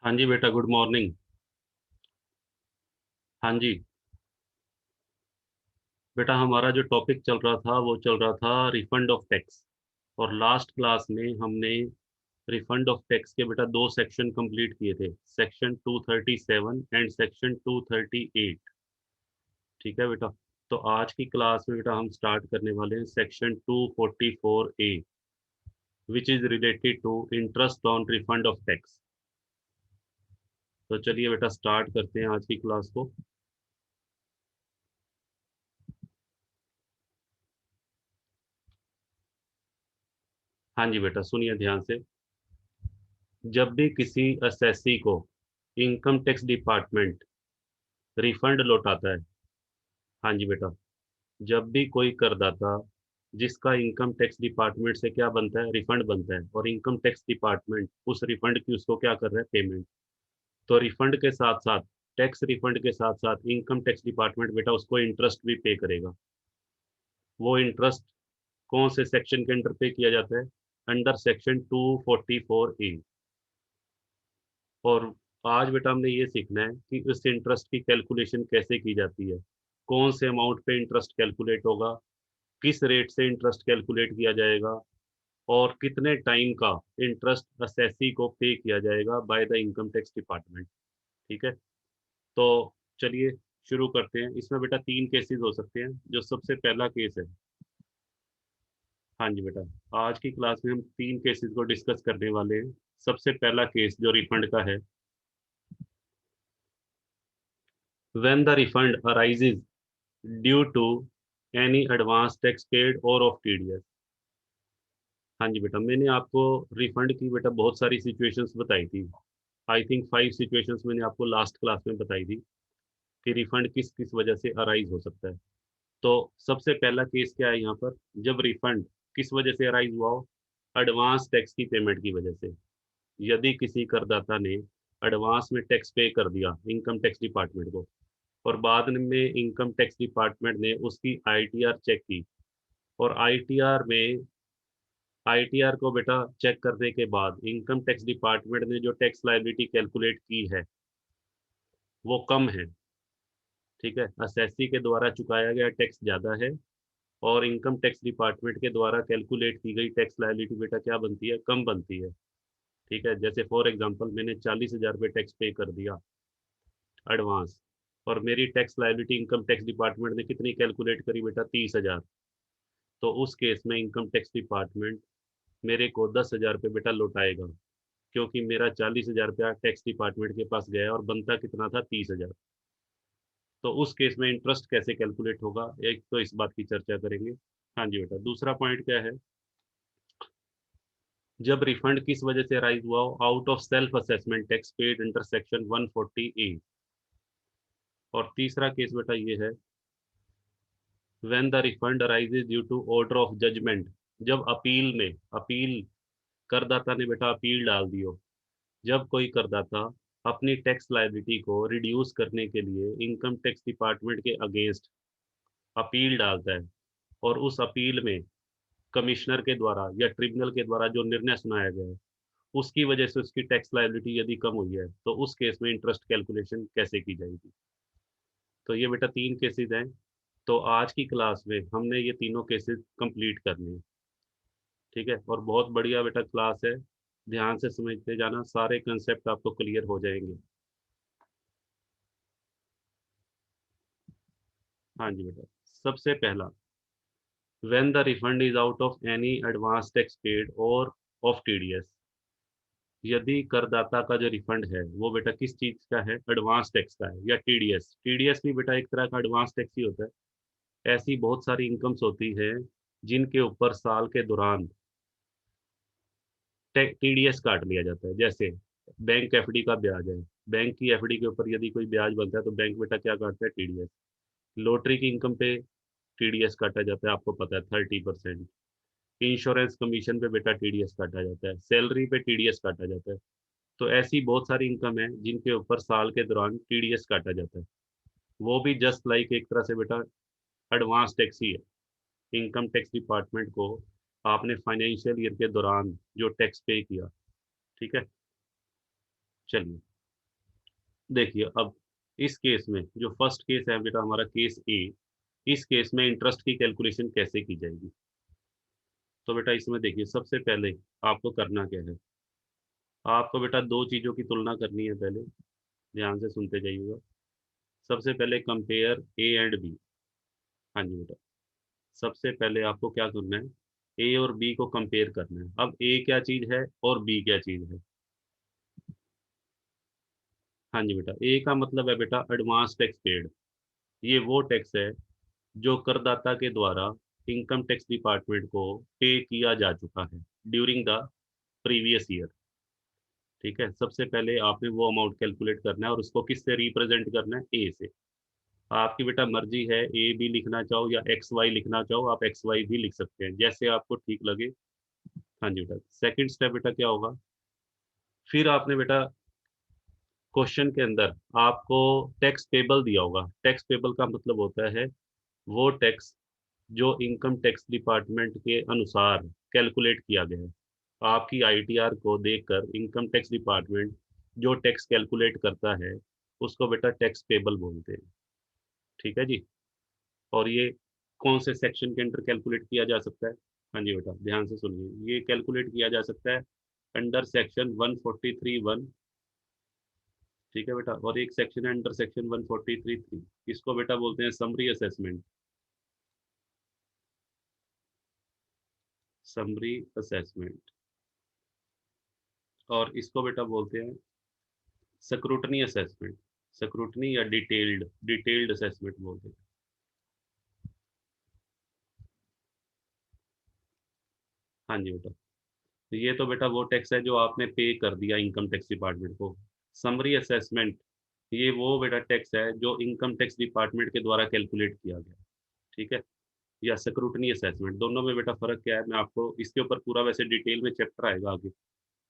हाँ जी बेटा, गुड मॉर्निंग। हाँ जी बेटा, हमारा जो टॉपिक चल रहा था वो चल रहा था रिफंड ऑफ टैक्स। और लास्ट क्लास में हमने रिफंड ऑफ टैक्स के बेटा दो सेक्शन कंप्लीट किए थे, सेक्शन 237 एंड सेक्शन 238। ठीक है बेटा। तो आज की क्लास में बेटा हम स्टार्ट करने वाले हैं section 244A, which is related to interest on refund of tax. तो चलिए बेटा स्टार्ट करते हैं आज की क्लास को। हाँ जी बेटा, सुनिए ध्यान से। जब भी किसी असेसी को इनकम टैक्स डिपार्टमेंट रिफंड लौटाता है। हाँ जी बेटा, जब भी कोई करदाता जिसका इनकम टैक्स डिपार्टमेंट से क्या बनता है, रिफंड बनता है, और इनकम टैक्स डिपार्टमेंट उस रिफंड की उसको क्या कर रहा है, पेमेंट। तो रिफंड के साथ साथ, टैक्स रिफंड के साथ साथ इनकम टैक्स डिपार्टमेंट बेटा उसको इंटरेस्ट भी पे करेगा। वो इंटरेस्ट कौन से सेक्शन के अंडर पे किया जाता है? Under section 244A। और आज बेटा हमने ये सीखना है कि इस इंटरेस्ट की कैलकुलेशन कैसे की जाती है, कौन से अमाउंट पे इंटरेस्ट कैलकुलेट होगा, किस रेट से इंटरेस्ट कैलकुलेट किया जाएगा, और कितने टाइम का इंटरेस्ट असेसी को पे किया जाएगा bye the income tax department. ठीक है। तो चलिए शुरू करते हैं। इसमें बेटा तीन केसेस हो सकते हैं। जो सबसे पहला केस है, हाँ जी बेटा, आज की क्लास में हम तीन केसेस को डिस्कस करने वाले हैं। सबसे पहला केस जो रिफंड का है, when the refund arises due to any advance tax paid और ऑफ टीडीएस। हाँ जी बेटा, मैंने आपको रिफंड की बेटा बहुत सारी सिचुएशंस बताई थी। आई थिंक 5 सिचुएशंस मैंने आपको लास्ट क्लास में बताई थी कि रिफंड किस किस वजह से अराइज हो सकता है। तो सबसे पहला केस क्या है यहाँ पर, जब रिफंड किस वजह से अराइज हुआ हो? एडवांस टैक्स की पेमेंट की वजह से। यदि किसी करदाता ने एडवांस में टैक्स पे कर दिया इनकम टैक्स डिपार्टमेंट को, और बाद में इनकम टैक्स डिपार्टमेंट ने उसकी आईटीआर चेक की, और आईटीआर को बेटा चेक करने के बाद इनकम टैक्स डिपार्टमेंट ने जो टैक्स लायबिलिटी कैलकुलेट की है वो कम है। ठीक है, असेसी के द्वारा चुकाया गया टैक्स ज़्यादा है, और इनकम टैक्स डिपार्टमेंट के द्वारा कैलकुलेट की गई टैक्स लायबिलिटी बेटा क्या बनती है, कम बनती है। ठीक है, जैसे फॉर एग्जांपल मैंने 40,000 रुपये टैक्स पे कर दिया एडवांस, और मेरी tax liability income tax department ने कितनी कैलकुलेट करी बेटा, 30,000। तो उस केस में इनकम टैक्स डिपार्टमेंट मेरे को 10,000 रुपये बेटा लौटाएगा, क्योंकि मेरा 40,000 रुपया टैक्स डिपार्टमेंट के पास गया और बनता कितना था, 30,000। तो उस केस में इंटरेस्ट कैसे कैलकुलेट होगा, एक तो इस बात की चर्चा करेंगे। हाँ जी बेटा, दूसरा पॉइंट क्या है, जब रिफंड किस वजह से अराइज हुआ हो? Out of self assessment tax paid under section 140A। और तीसरा केस बेटा ये है, when the refund arises due to order of judgment. जब अपील में, अपील, करदाता ने बेटा अपील डाल दी हो। जब कोई करदाता अपनी टैक्स लायबिलिटी को रिड्यूस करने के लिए इनकम टैक्स डिपार्टमेंट के अगेंस्ट अपील डालता है, और उस अपील में कमिश्नर के द्वारा या ट्रिब्यूनल के द्वारा जो निर्णय सुनाया गया है उसकी वजह से उसकी टैक्स लायबिलिटी यदि कम हुई है, तो उस केस में इंटरेस्ट कैलकुलेशन कैसे की जाएगी। तो ये बेटा तीन केसेस हैं। तो आज की क्लास में हमने ये तीनों केसेस कंप्लीट करने हैं। ठीक है, और बहुत बढ़िया बेटा क्लास है, ध्यान से समझते जाना, सारे कंसेप्ट आपको क्लियर हो जाएंगे। हाँ जी बेटा, सबसे पहला, when the refund is out of any advance tax paid और ऑफ टीडीएस। यदि करदाता का जो रिफंड है वो बेटा किस चीज का है, एडवांस टैक्स का है या टीडीएस। टीडीएस भी बेटा एक तरह का एडवांस टैक्स ही होता है। ऐसी बहुत सारी इनकम्स होती है जिनके ऊपर साल के दौरान टीडीएस काट लिया जाता है। जैसे बैंक एफडी का ब्याज है, बैंक की एफडी के ऊपर यदि कोई ब्याज बनता है तो बैंक बेटा क्या काटता है, टीडीएस। लॉटरी की इनकम पे टीडीएस काटा जाता है, आपको पता है 30%। इंश्योरेंस कमीशन पे बेटा टीडीएस काटा जाता है, सैलरी पे टीडीएस काटा जाता है। तो ऐसी बहुत सारी इनकम है जिनके ऊपर साल के दौरान टीडीएस काटा जाता है। वो भी जस्ट लाइक एक तरह से बेटा एडवांस टैक्स ही है। इनकम टैक्स डिपार्टमेंट को आपने फाइनेंशियल ईयर के दौरान जो टैक्स पे किया। ठीक है, चलिए देखिए अब इस केस में जो फर्स्ट केस है बेटा हमारा केस ए, इस केस में इंटरेस्ट की कैलकुलेशन कैसे की जाएगी? तो बेटा इसमें देखिए सबसे पहले आपको करना क्या है, आपको बेटा दो चीजों की तुलना करनी है। पहले ध्यान से सुनते जाइएगा। सबसे पहले कंपेयर ए एंड बी। हाँ जी बेटा, सबसे पहले आपको क्या करना है, ए और बी को कंपेयर करना है। अब ए क्या चीज है और बी क्या चीज है? हाँ जी बेटा, ए का मतलब है बेटा एडवांस टैक्स पेड। ये वो टैक्स है जो करदाता के द्वारा इनकम टैक्स डिपार्टमेंट को पे किया जा चुका है ड्यूरिंग द प्रीवियस ईयर। ठीक है, सबसे पहले आपने वो अमाउंट कैलकुलेट करना है और उसको किससे रिप्रेजेंट करना है, ए से। आपकी बेटा मर्जी है ए बी लिखना चाहो या एक्स वाई लिखना चाहो, आप एक्स वाई भी लिख सकते हैं जैसे आपको ठीक लगे। हाँ जी बेटा, सेकंड स्टेप बेटा क्या होगा, फिर आपने बेटा क्वेश्चन के अंदर आपको टैक्स पेबल दिया होगा। टैक्स पेबल का मतलब होता है वो टैक्स जो इनकम टैक्स डिपार्टमेंट के अनुसार कैलकुलेट किया गया है। आपकी आईटीआर को देखकर इनकम टैक्स डिपार्टमेंट जो टैक्स कैलकुलेट करता है उसको बेटा टैक्स पेबल बोलते हैं। ठीक है जी। और ये कौन से सेक्शन के अंडर कैलकुलेट किया जा सकता है? हाँ जी बेटा ध्यान से सुनिए, ये कैलकुलेट किया जा सकता है अंडर सेक्शन 143(1). ठीक है बेटा, और एक सेक्शन है अंडर सेक्शन 143(3). इसको बेटा बोलते हैं समरी असेसमेंट। Summary assessment. और इसको बेटा बोलते हैं स्क्रूटनी असेसमेंट। स्क्रूटनी या डिटेल्ड डिटेल्ड असेसमेंट बोलते हैं। हाँ जी बेटा, तो ये तो बेटा वो टैक्स है जो आपने पे कर दिया इनकम टैक्स डिपार्टमेंट को। समरी असेसमेंट, ये वो बेटा टैक्स है जो इनकम टैक्स डिपार्टमेंट के द्वारा कैलकुलेट किया गया। ठीक है, या स्क्रूटनी असेसमेंट, दोनों में बेटा फर्क क्या है मैं आपको इसके ऊपर पूरा वैसे डिटेल में चैप्टर आएगा आगे,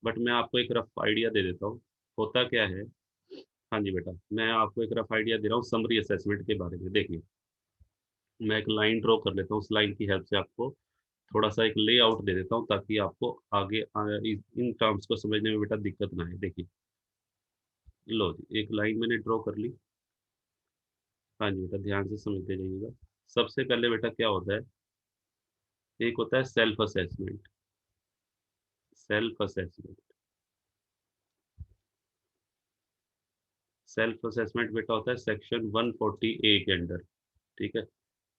बट मैं आपको एक रफ आइडिया दे देता हूँ होता क्या है। हाँ जी बेटा, मैं आपको एक रफ आइडिया दे रहा हूँ समरी असेसमेंट के बारे में। देखिए मैं एक लाइन ड्रॉ कर लेता हूँ, उस लाइन की हेल्प से आपको थोड़ा सा एक लेआउट दे देता हूँ ताकि आपको आगे इन टर्म्स को समझने में बेटा दिक्कत ना आए। देखिए लो जी, एक लाइन मैंने ड्रॉ कर ली। हाँ जी बेटा ध्यान से समझते जाइएगा। सबसे पहले बेटा क्या होता है, एक होता है self assessment. Self assessment, self assessment बेटा होता है सेक्शन 140(a) के अंडर। ठीक है,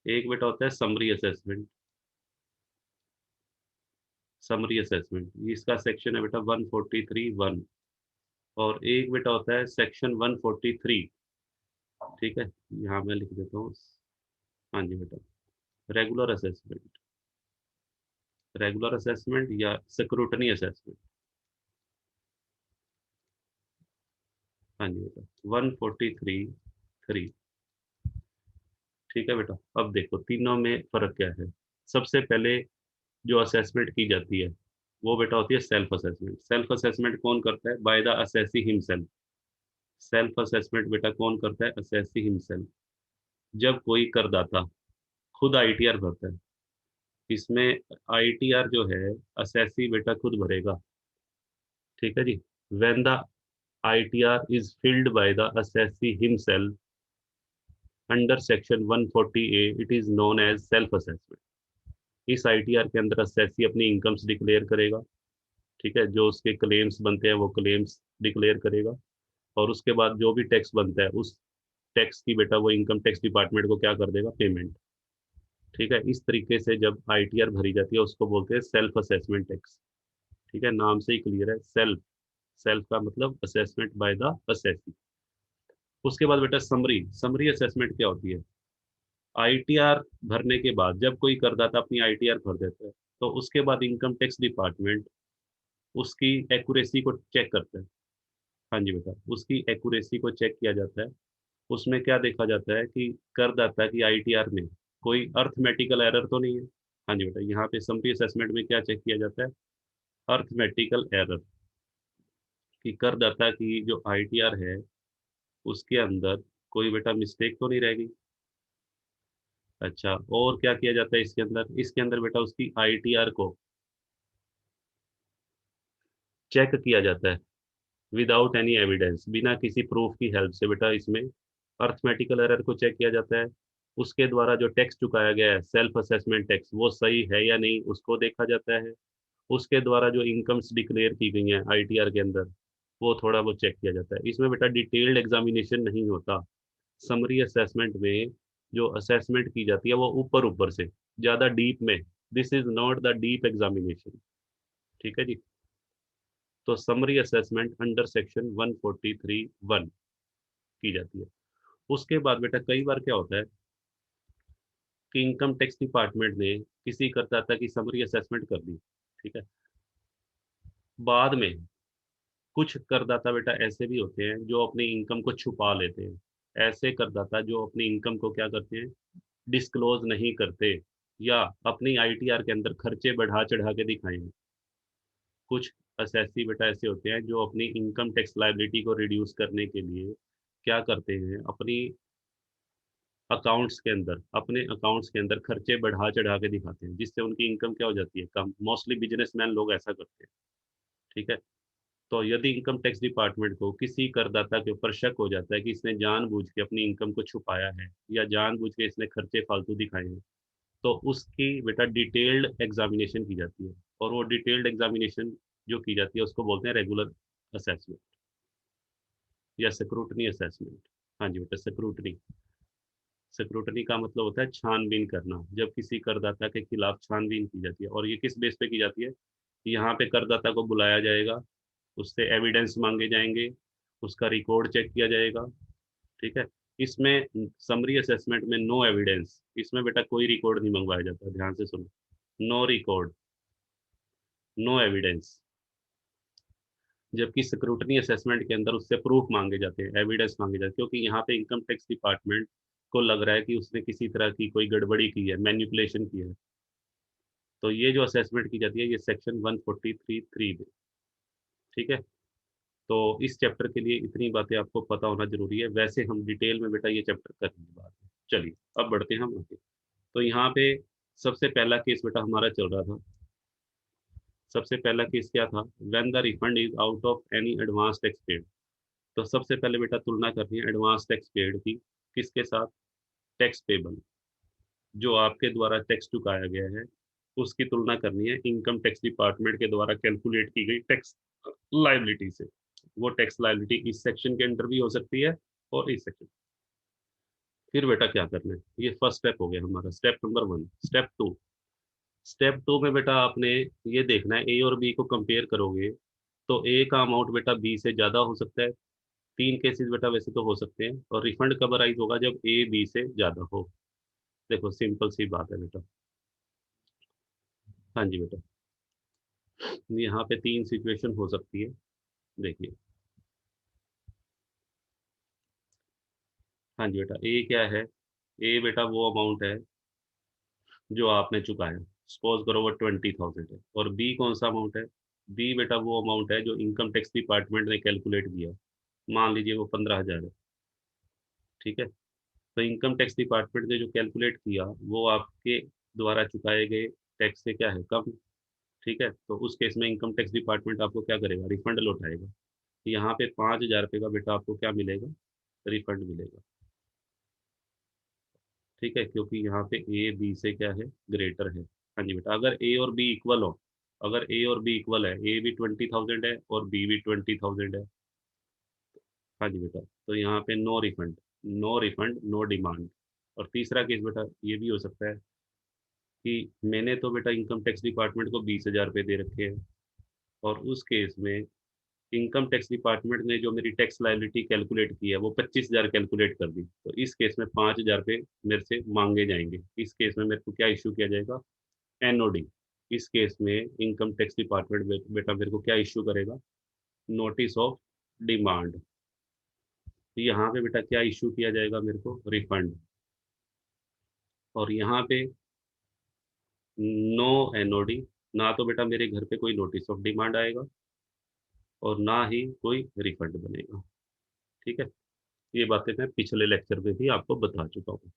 एक बेटा होता है समरी असेसमेंट। समरी असेसमेंट इसका सेक्शन है बेटा 143(1). और एक बेटा होता है सेक्शन 143। ठीक है, यहाँ मैं लिख देता हूँ। हाँ जी बेटा, रेगुलर असेसमेंट। रेगुलर असेसमेंट या स्क्रूटनी असेसमेंट। हाँ जी बेटा 143(3). ठीक है बेटा, अब देखो तीनों में फर्क क्या है। सबसे पहले जो असेसमेंट की जाती है वो बेटा होती है सेल्फ असेसमेंट। सेल्फ असेसमेंट कौन करता है, bye the assessee himself. Self assessment बेटा कौन करता है, असेसी हिमसेल्फ। जब कोई करदाता खुद आईटीआर भरता है, इसमें आईटीआर जो है असेसी बेटा खुद भरेगा। ठीक है जी, when the ITR is filled by the assessee himself under section 140(a), it is known as self assessment. इस आईटीआर के अंदर असेसी अपनी इनकम्स डिक्लेयर करेगा। ठीक है, जो उसके क्लेम्स बनते हैं वो क्लेम्स डिक्लेयर करेगा। और उसके बाद जो भी टैक्स बनता है उस टैक्स की बेटा वो इनकम टैक्स डिपार्टमेंट को क्या कर देगा, पेमेंट। ठीक है, इस तरीके से जब आईटीआर भरी जाती है उसको बोलते हैं सेल्फ असेसमेंट टैक्स। ठीक है, नाम से ही क्लियर है, सेल्फ। सेल्फ का मतलब असेसमेंट बाय द असेसी। उसके बाद बेटा समरी। समरी असेसमेंट क्या होती है, आईटीआर भरने के बाद जब कोई करदाता अपनी आईटीआर भर देता है तो उसके बाद इनकम टैक्स डिपार्टमेंट उसकी एक्यूरेसी को चेक करता है। हाँ जी बेटा, उसकी एक्यूरेसी को चेक किया जाता है। उसमें क्या देखा जाता है कि करदाता की आईटीआर में कोई अर्थमेटिकल एरर तो नहीं है। हाँ जी बेटा, यहाँ पे समरी असेसमेंट में क्या चेक किया जाता है, अर्थमेटिकल एरर, कि करदाता की जो आईटीआर है उसके अंदर कोई बेटा मिस्टेक तो नहीं रहेगी। अच्छा, और क्या किया जाता है इसके अंदर, इसके अंदर बेटा उसकी आईटीआर को चेक किया जाता है। विदाउट एनी एविडेंस, बिना किसी प्रूफ की हेल्प से बेटा इसमें अर्थमेटिकल एरर को चेक किया जाता है। उसके द्वारा जो टैक्स चुकाया गया है सेल्फ असेसमेंट टैक्स, वो सही है या नहीं उसको देखा जाता है। उसके द्वारा जो इनकम्स डिक्लेयर की गई हैं आईटीआर के अंदर, वो थोड़ा बहुत चेक किया जाता है। इसमें बेटा डिटेल्ड एग्जामिनेशन नहीं होता। समरी असेसमेंट में जो असेसमेंट की जाती है वो ऊपर ऊपर से, ज्यादा डीप में। This is not the deep examination. ठीक है जी। तो समरी असेसमेंट अंडर सेक्शन 143(1) की जाती है। उसके बाद बेटा कई बार क्या होता है कि इनकम टैक्स डिपार्टमेंट ने किसी करदाता की समरी असेसमेंट कर दी, ठीक है। बाद में कुछ करदाता बेटा ऐसे भी होते हैं जो अपनी इनकम को छुपा लेते हैं। ऐसे करदाता जो अपनी इनकम को क्या करते हैं, डिस्क्लोज नहीं करते, या अपनी आईटीआर के अंदर खर्चे बढ़ा चढ़ा के दिखाएंगे। कुछ असेसी बेटा ऐसे होते हैं जो अपनी इनकम टैक्स लायबिलिटी को रिड्यूस करने के लिए क्या करते हैं, अपनी अपने अकाउंट्स के अंदर खर्चे बढ़ा चढ़ा के दिखाते हैं, जिससे उनकी इनकम क्या हो जाती है, कम। मोस्टली बिजनेसमैन लोग ऐसा करते हैं। ठीक है। तो यदि इनकम टैक्स डिपार्टमेंट को किसी करदाता के ऊपर शक हो जाता है कि इसने जानबूझ के अपनी इनकम को छुपाया है, या जानबूझ के इसने खर्चे फालतू दिखाए हैं, तो उसकी बेटा डिटेल्ड एग्जामिनेशन की जाती है। और वो डिटेल्ड एग्जामिनेशन जो की जाती है उसको बोलते हैं रेगुलर असेसमेंट या स्क्रूटनी असेसमेंट। हाँ जी बेटा, स्क्रूटनी। स्क्रूटनी का मतलब होता है छानबीन करना। जब किसी करदाता के खिलाफ छानबीन की जाती है, और ये किस बेस पे की जाती है, यहाँ पे करदाता को बुलाया जाएगा, उससे एविडेंस मांगे जाएंगे, उसका रिकॉर्ड चेक किया जाएगा। ठीक है। इसमें समरी असेसमेंट में नो एविडेंस, इसमें बेटा कोई रिकॉर्ड नहीं मंगवाया जाता, ध्यान से सुनो। No record, no evidence. जबकि स्क्रूटनी असेसमेंट के अंदर उससे प्रूफ मांगे जाते हैं, एविडेंस मांगे जाते हैं, क्योंकि यहाँ पे इनकम टैक्स डिपार्टमेंट को लग रहा है कि उसने किसी तरह की कोई गड़बड़ी की है, मैनिपुलेशन की है। तो ये जो असेसमेंट की जाती है ये सेक्शन 143(3) में। ठीक है। तो इस चैप्टर के लिए इतनी बातें आपको पता होना जरूरी है। वैसे हम डिटेल में बेटा ये चैप्टर करेंगे बाद में। चलिए अब बढ़ते हैं हम आगे। तो यहाँ पे सबसे पहला केस बेटा हमारा चल रहा था। सबसे पहला केस क्या था, when the refund is out of any advance tax paid. तो सबसे पहले बेटा तुलना करनी है एडवांस टैक्स पेड की, किसके साथ, टैक्स पेबल, जो आपके द्वारा टैक्स चुकाया गया है, उसकी तुलना करनी है इनकम टैक्स डिपार्टमेंट के द्वारा कैलकुलेट की गई टैक्स लाइबिलिटी से। वो टैक्स लाइबिलिटी इस सेक्शन के अंडर भी हो सकती है और इस सेक्शन। फिर बेटा क्या करना है, ये फर्स्ट स्टेप हो गया हमारा, स्टेप नंबर 1। स्टेप 2 में बेटा आपने ये देखना है, ए और बी को कंपेयर करोगे तो ए का अमाउंट बेटा बी से ज्यादा हो सकता है। तीन केसेस बेटा वैसे तो हो सकते हैं, और रिफंड कब अराइज होगा, जब ए बी से ज्यादा हो। देखो सिंपल सी बात है बेटा। हाँ जी बेटा, यहाँ पे तीन सिचुएशन हो सकती है। देखिए, हाँ जी बेटा, ए क्या है, ए बेटा वो अमाउंट है जो आपने चुकाया, सपोज करो वो 20,000 है। और बी कौन सा अमाउंट है, बी बेटा वो अमाउंट है जो इनकम टैक्स डिपार्टमेंट ने कैलकुलेट किया। मान लीजिए वो 15,000 है। ठीक है। तो इनकम टैक्स डिपार्टमेंट ने जो कैलकुलेट किया वो आपके द्वारा चुकाए गए टैक्स से क्या है, कम। ठीक है। तो उस केस में इनकम टैक्स डिपार्टमेंट आपको क्या करेगा, रिफंड लौटाएगा। यहाँ पे 5,000 रुपये का बेटा आपको क्या मिलेगा, रिफंड मिलेगा। ठीक है, क्योंकि यहाँ पे ए बी से क्या है, ग्रेटर है। हाँ जी बेटा, अगर ए और बी इक्वल हो, अगर ए और बी इक्वल है, ए भी 20,000 है और बी भी 20,000 है। हाँ जी बेटा, तो यहाँ पे no refund, no refund, no demand. और तीसरा केस बेटा ये भी हो सकता है कि मैंने तो बेटा इनकम टैक्स डिपार्टमेंट को 20,000 रुपये दे रखे हैं, और उस केस में इनकम टैक्स डिपार्टमेंट ने जो मेरी टैक्स लायबिलिटी कैलकुलेट की है वो 25,000 कैलकुलेट कर दी। तो इस केस में 5,000 रुपये मेरे से मांगे जाएंगे। इस केस में मेरे को क्या इश्यू किया जाएगा, एनओडी। इस केस में इनकम टैक्स डिपार्टमेंट बेटा मेरे को क्या इश्यू करेगा, नोटिस ऑफ डिमांड। यहाँ पे बेटा क्या इश्यू किया जाएगा, मेरे को रिफंड। और यहाँ पे नो एनओडी, ना तो बेटा मेरे घर पे कोई नोटिस ऑफ डिमांड आएगा और ना ही कोई रिफंड बनेगा। ठीक है। ये बातें मैं पिछले लेक्चर में भी आपको बता चुका हूँ,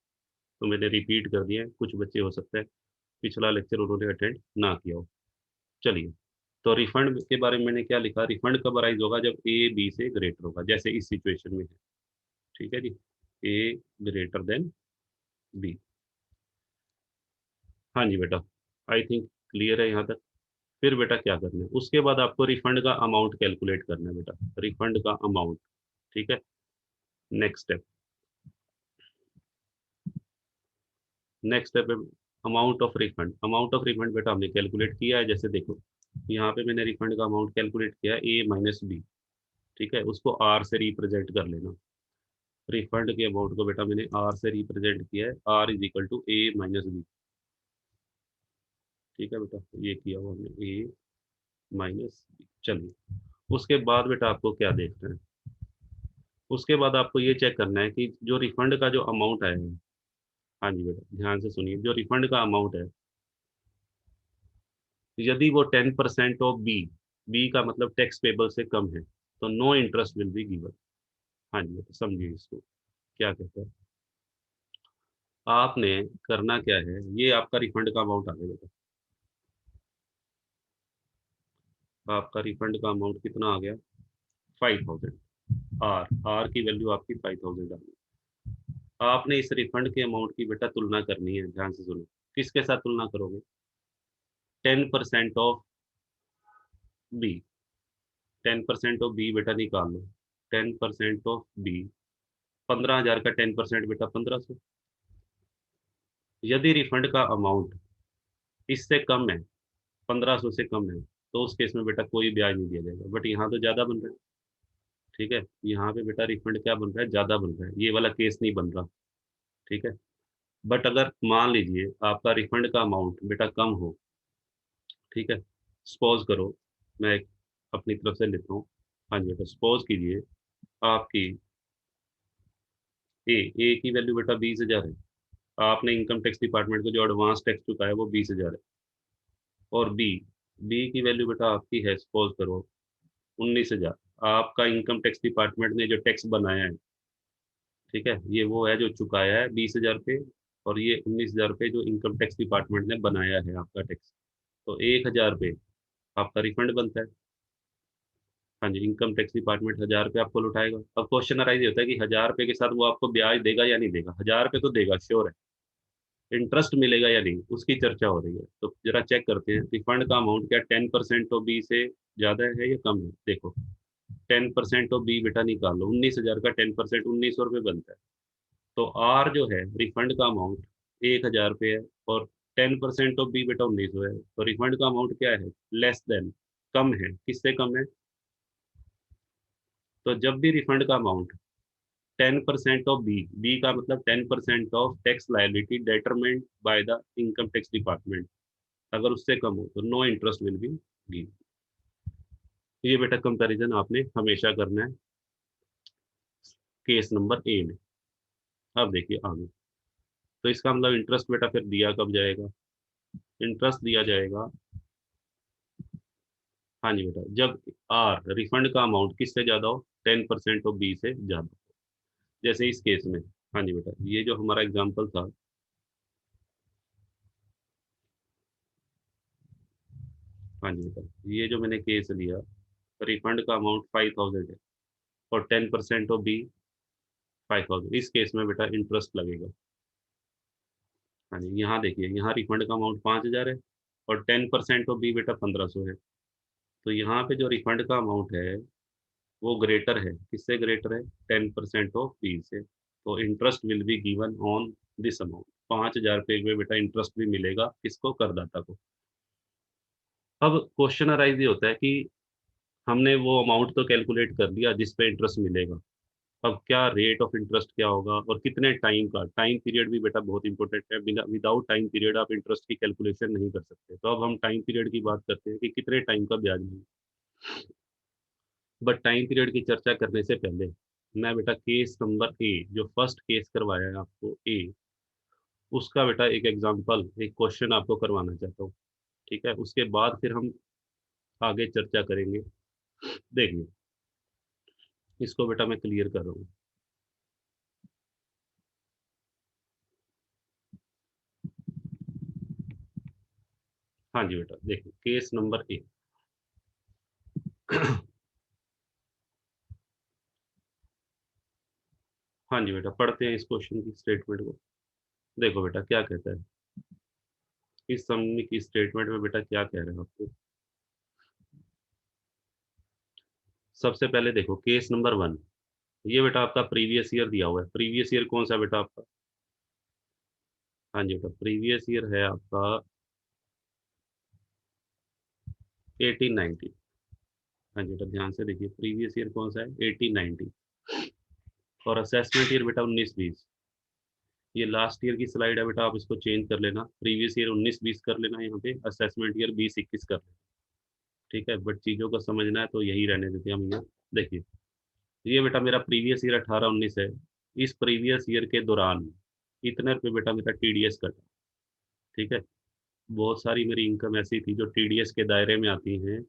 तो मैंने रिपीट कर दिया है। कुछ बच्चे हो सकता है पिछला लेक्चर उन्होंने अटेंड ना किया हो। चलिए, तो रिफंड के बारे में मैंने क्या लिखा, रिफंड कब अराइज होगा, जब ए बी से ग्रेटर होगा, जैसे इस सिचुएशन में है। ठीक है जी, ए ग्रेटर देन बी। हाँ जी बेटा, आई थिंक क्लियर है यहाँ तक। फिर बेटा क्या करना है, उसके बाद आपको रिफंड का अमाउंट कैलकुलेट करना है बेटा, रिफंड का अमाउंट। ठीक है, नेक्स्ट स्टेप, नेक्स्ट स्टेप है amount of refund. Amount of refund बेटा हमने कैलकुलेट किया है, जैसे देखो यहाँ पे मैंने रिफंड का अमाउंट कैलकुलेट किया ए माइनस बी। ठीक है, उसको आर से रिप्रेजेंट कर लेना। रिफंड के अमाउंट को बेटा मैंने आर से रिप्रेजेंट किया है, R is equal to A minus B. ठीक है बेटा, ये किया हुआ हमने ए माइनस बी। चलिए, उसके बाद बेटा आपको क्या देखना है, उसके बाद आपको ये चेक करना है कि जो रिफंड का जो अमाउंट आया है। हाँ जी बेटा, ध्यान से सुनिए, जो रिफंड का अमाउंट है, यदि वो 10% ऑफ बी, बी का मतलब टैक्स पेबल से कम है, तो no interest will be given. हाँ जी बेटा, समझिए इसको क्या कहता है। आपने करना क्या है, ये आपका रिफंड का अमाउंट आ गया बेटा, आपका रिफंड का अमाउंट कितना आ गया, 5000। आर, आर की वैल्यू आपकी 5000 आ गई। आपने इस रिफंड के अमाउंट की बेटा तुलना करनी है, ध्यान से सुनो। किसके साथ तुलना करोगे, 10% ऑफ बी। 10% ऑफ बी बेटा निकाल लो, 10% ऑफ बी, 15,000 का 10% बेटा 1500। यदि रिफंड का अमाउंट इससे कम है, 1500 से कम है, तो उस केस में बेटा कोई ब्याज नहीं दिया जाएगा। बट यहाँ तो ज़्यादा बन रहा है। ठीक है, यहाँ पे बेटा रिफंड क्या बन रहा है, ज़्यादा बन रहा है, ये वाला केस नहीं बन रहा। ठीक है, बट अगर मान लीजिए आपका रिफंड का अमाउंट बेटा कम हो, ठीक है, सपोज करो, मैं एक अपनी तरफ से लेता हूँ। हाँ जी बेटा, सपोज कीजिए आपकी ए की वैल्यू बेटा 20,000 है। आपने इनकम टैक्स डिपार्टमेंट को जो एडवांस टैक्स चुका है वो 20,000 है। और बी, बी की वैल्यू बेटा आपकी है, सपोज करो 19,000। आपका इनकम टैक्स डिपार्टमेंट ने जो टैक्स बनाया है, ठीक है, ये वो है जो चुकाया है 20,000 पे, और ये 19,000 पे जो इनकम टैक्स डिपार्टमेंट ने बनाया है आपका टैक्स। तो 1,000 पे आपका रिफंड बनता है। हाँ जी, इनकम टैक्स डिपार्टमेंट 1,000 पे आपको लुटाएगा। अब क्वेश्चन अराइज होता है कि 1,000 पे के साथ वो आपको ब्याज देगा या नहीं देगा। 1,000 पे तो देगा, श्योर है। इंटरेस्ट मिलेगा या नहीं, उसकी चर्चा हो रही है। तो जरा चेक करते हैं, रिफंड का अमाउंट क्या 10% ऑफ बी से ज्यादा है या कम है। देखो, 10% ऑफ बी बेटा निकाल लो, 19,000 का 10% 1,900 रुपये बनता है। तो आर जो है रिफंड का अमाउंट 1,000 पे है, और 10% ऑफ बी बेटा 1,900 है, तो रिफंड का अमाउंट क्या है, लेस देन, कम है। किससे कम है, तो जब भी रिफंड का अमाउंट 10% ऑफ बी, बी का मतलब 10% of tax liability determined by the income tax department, अगर उससे कम हो तो no interest will be give. ये बेटा कंपैरिजन आपने हमेशा करना है केस नंबर ए में। अब देखिए आगे, तो इसका मतलब इंटरेस्ट बेटा फिर दिया कब जाएगा, इंटरेस्ट दिया जाएगा, हाँ जी बेटा, जब आर रिफंड का अमाउंट किससे ज्यादा हो, 10% ऑफ बी से ज्यादा। जैसे इस केस में, हाँ जी बेटा, ये जो हमारा एग्जाम्पल था, हाँ जी बेटा, ये जो मैंने केस लिया, रिफंड का अमाउंट 5,000 है, और 10% ऑफ बी 5,000, इस केस में बेटा इंटरेस्ट लगेगा। हाँ जी, यहाँ देखिए, यहाँ रिफंड का अमाउंट 5,000 है, और 10% ऑफ बी बेटा 1,500 है। तो यहाँ पे जो रिफंड का अमाउंट है वो ग्रेटर है, किससे ग्रेटर है, 10% ऑफ बी से। तो interest will be given on this amount, 5,000 पे में बेटा इंटरेस्ट भी मिलेगा किसको, करदाता को। अब क्वेश्चन अराइज ये होता है कि हमने वो अमाउंट तो कैलकुलेट कर लिया जिस पे इंटरेस्ट मिलेगा, अब क्या रेट ऑफ इंटरेस्ट क्या होगा, और कितने टाइम का, टाइम पीरियड भी बेटा बहुत इंपॉर्टेंट है। विदाउट टाइम पीरियड आप इंटरेस्ट की कैलकुलेशन नहीं कर सकते। तो अब हम टाइम पीरियड की बात करते हैं कि कितने टाइम का ब्याज मिलेगा। बट टाइम पीरियड की चर्चा करने से पहले मैं बेटा केस नंबर ए, जो फर्स्ट केस करवाया है आपको ए, उसका बेटा एक एग्जांपल, एक क्वेश्चन आपको करवाना चाहता हूँ। ठीक है, उसके बाद फिर हम आगे चर्चा करेंगे। देखिए, इसको बेटा मैं क्लियर कर रहा हूँ। हाँ जी बेटा, देखिए केस नंबर ए, हाँ जी बेटा, पढ़ते हैं इस क्वेश्चन की स्टेटमेंट को। देखो बेटा क्या कहता है, इस समूह की स्टेटमेंट में बेटा क्या कह रहे हैं आपको। सबसे पहले देखो केस नंबर 1, ये बेटा आपका प्रीवियस ईयर दिया हुआ है। प्रीवियस ईयर कौन सा बेटा आपका? हाँ जी बेटा, प्रीवियस ईयर है आपका 1890। हाँ जी बेटा, ध्यान से देखिए, प्रीवियस ईयर कौन सा है? 1890। और असेसमेंट ईयर बेटा 1920। ये लास्ट ईयर की स्लाइड है बेटा, आप इसको चेंज कर लेना, प्रीवियस ईयर 1920 कर लेना, यहाँ पे असेसमेंट ईयर 2021 कर लेना। ठीक है, बट चीज़ों को समझना है तो यही रहने देते हैं हम ये। देखिए, ये बेटा मेरा प्रीवियस ईयर 18-19 है। इस प्रीवियस ईयर के दौरान इतने रुपये बेटा मेरा टीडीएस कटा। ठीक है, बहुत सारी मेरी इनकम ऐसी थी जो टीडीएस के दायरे में आती हैं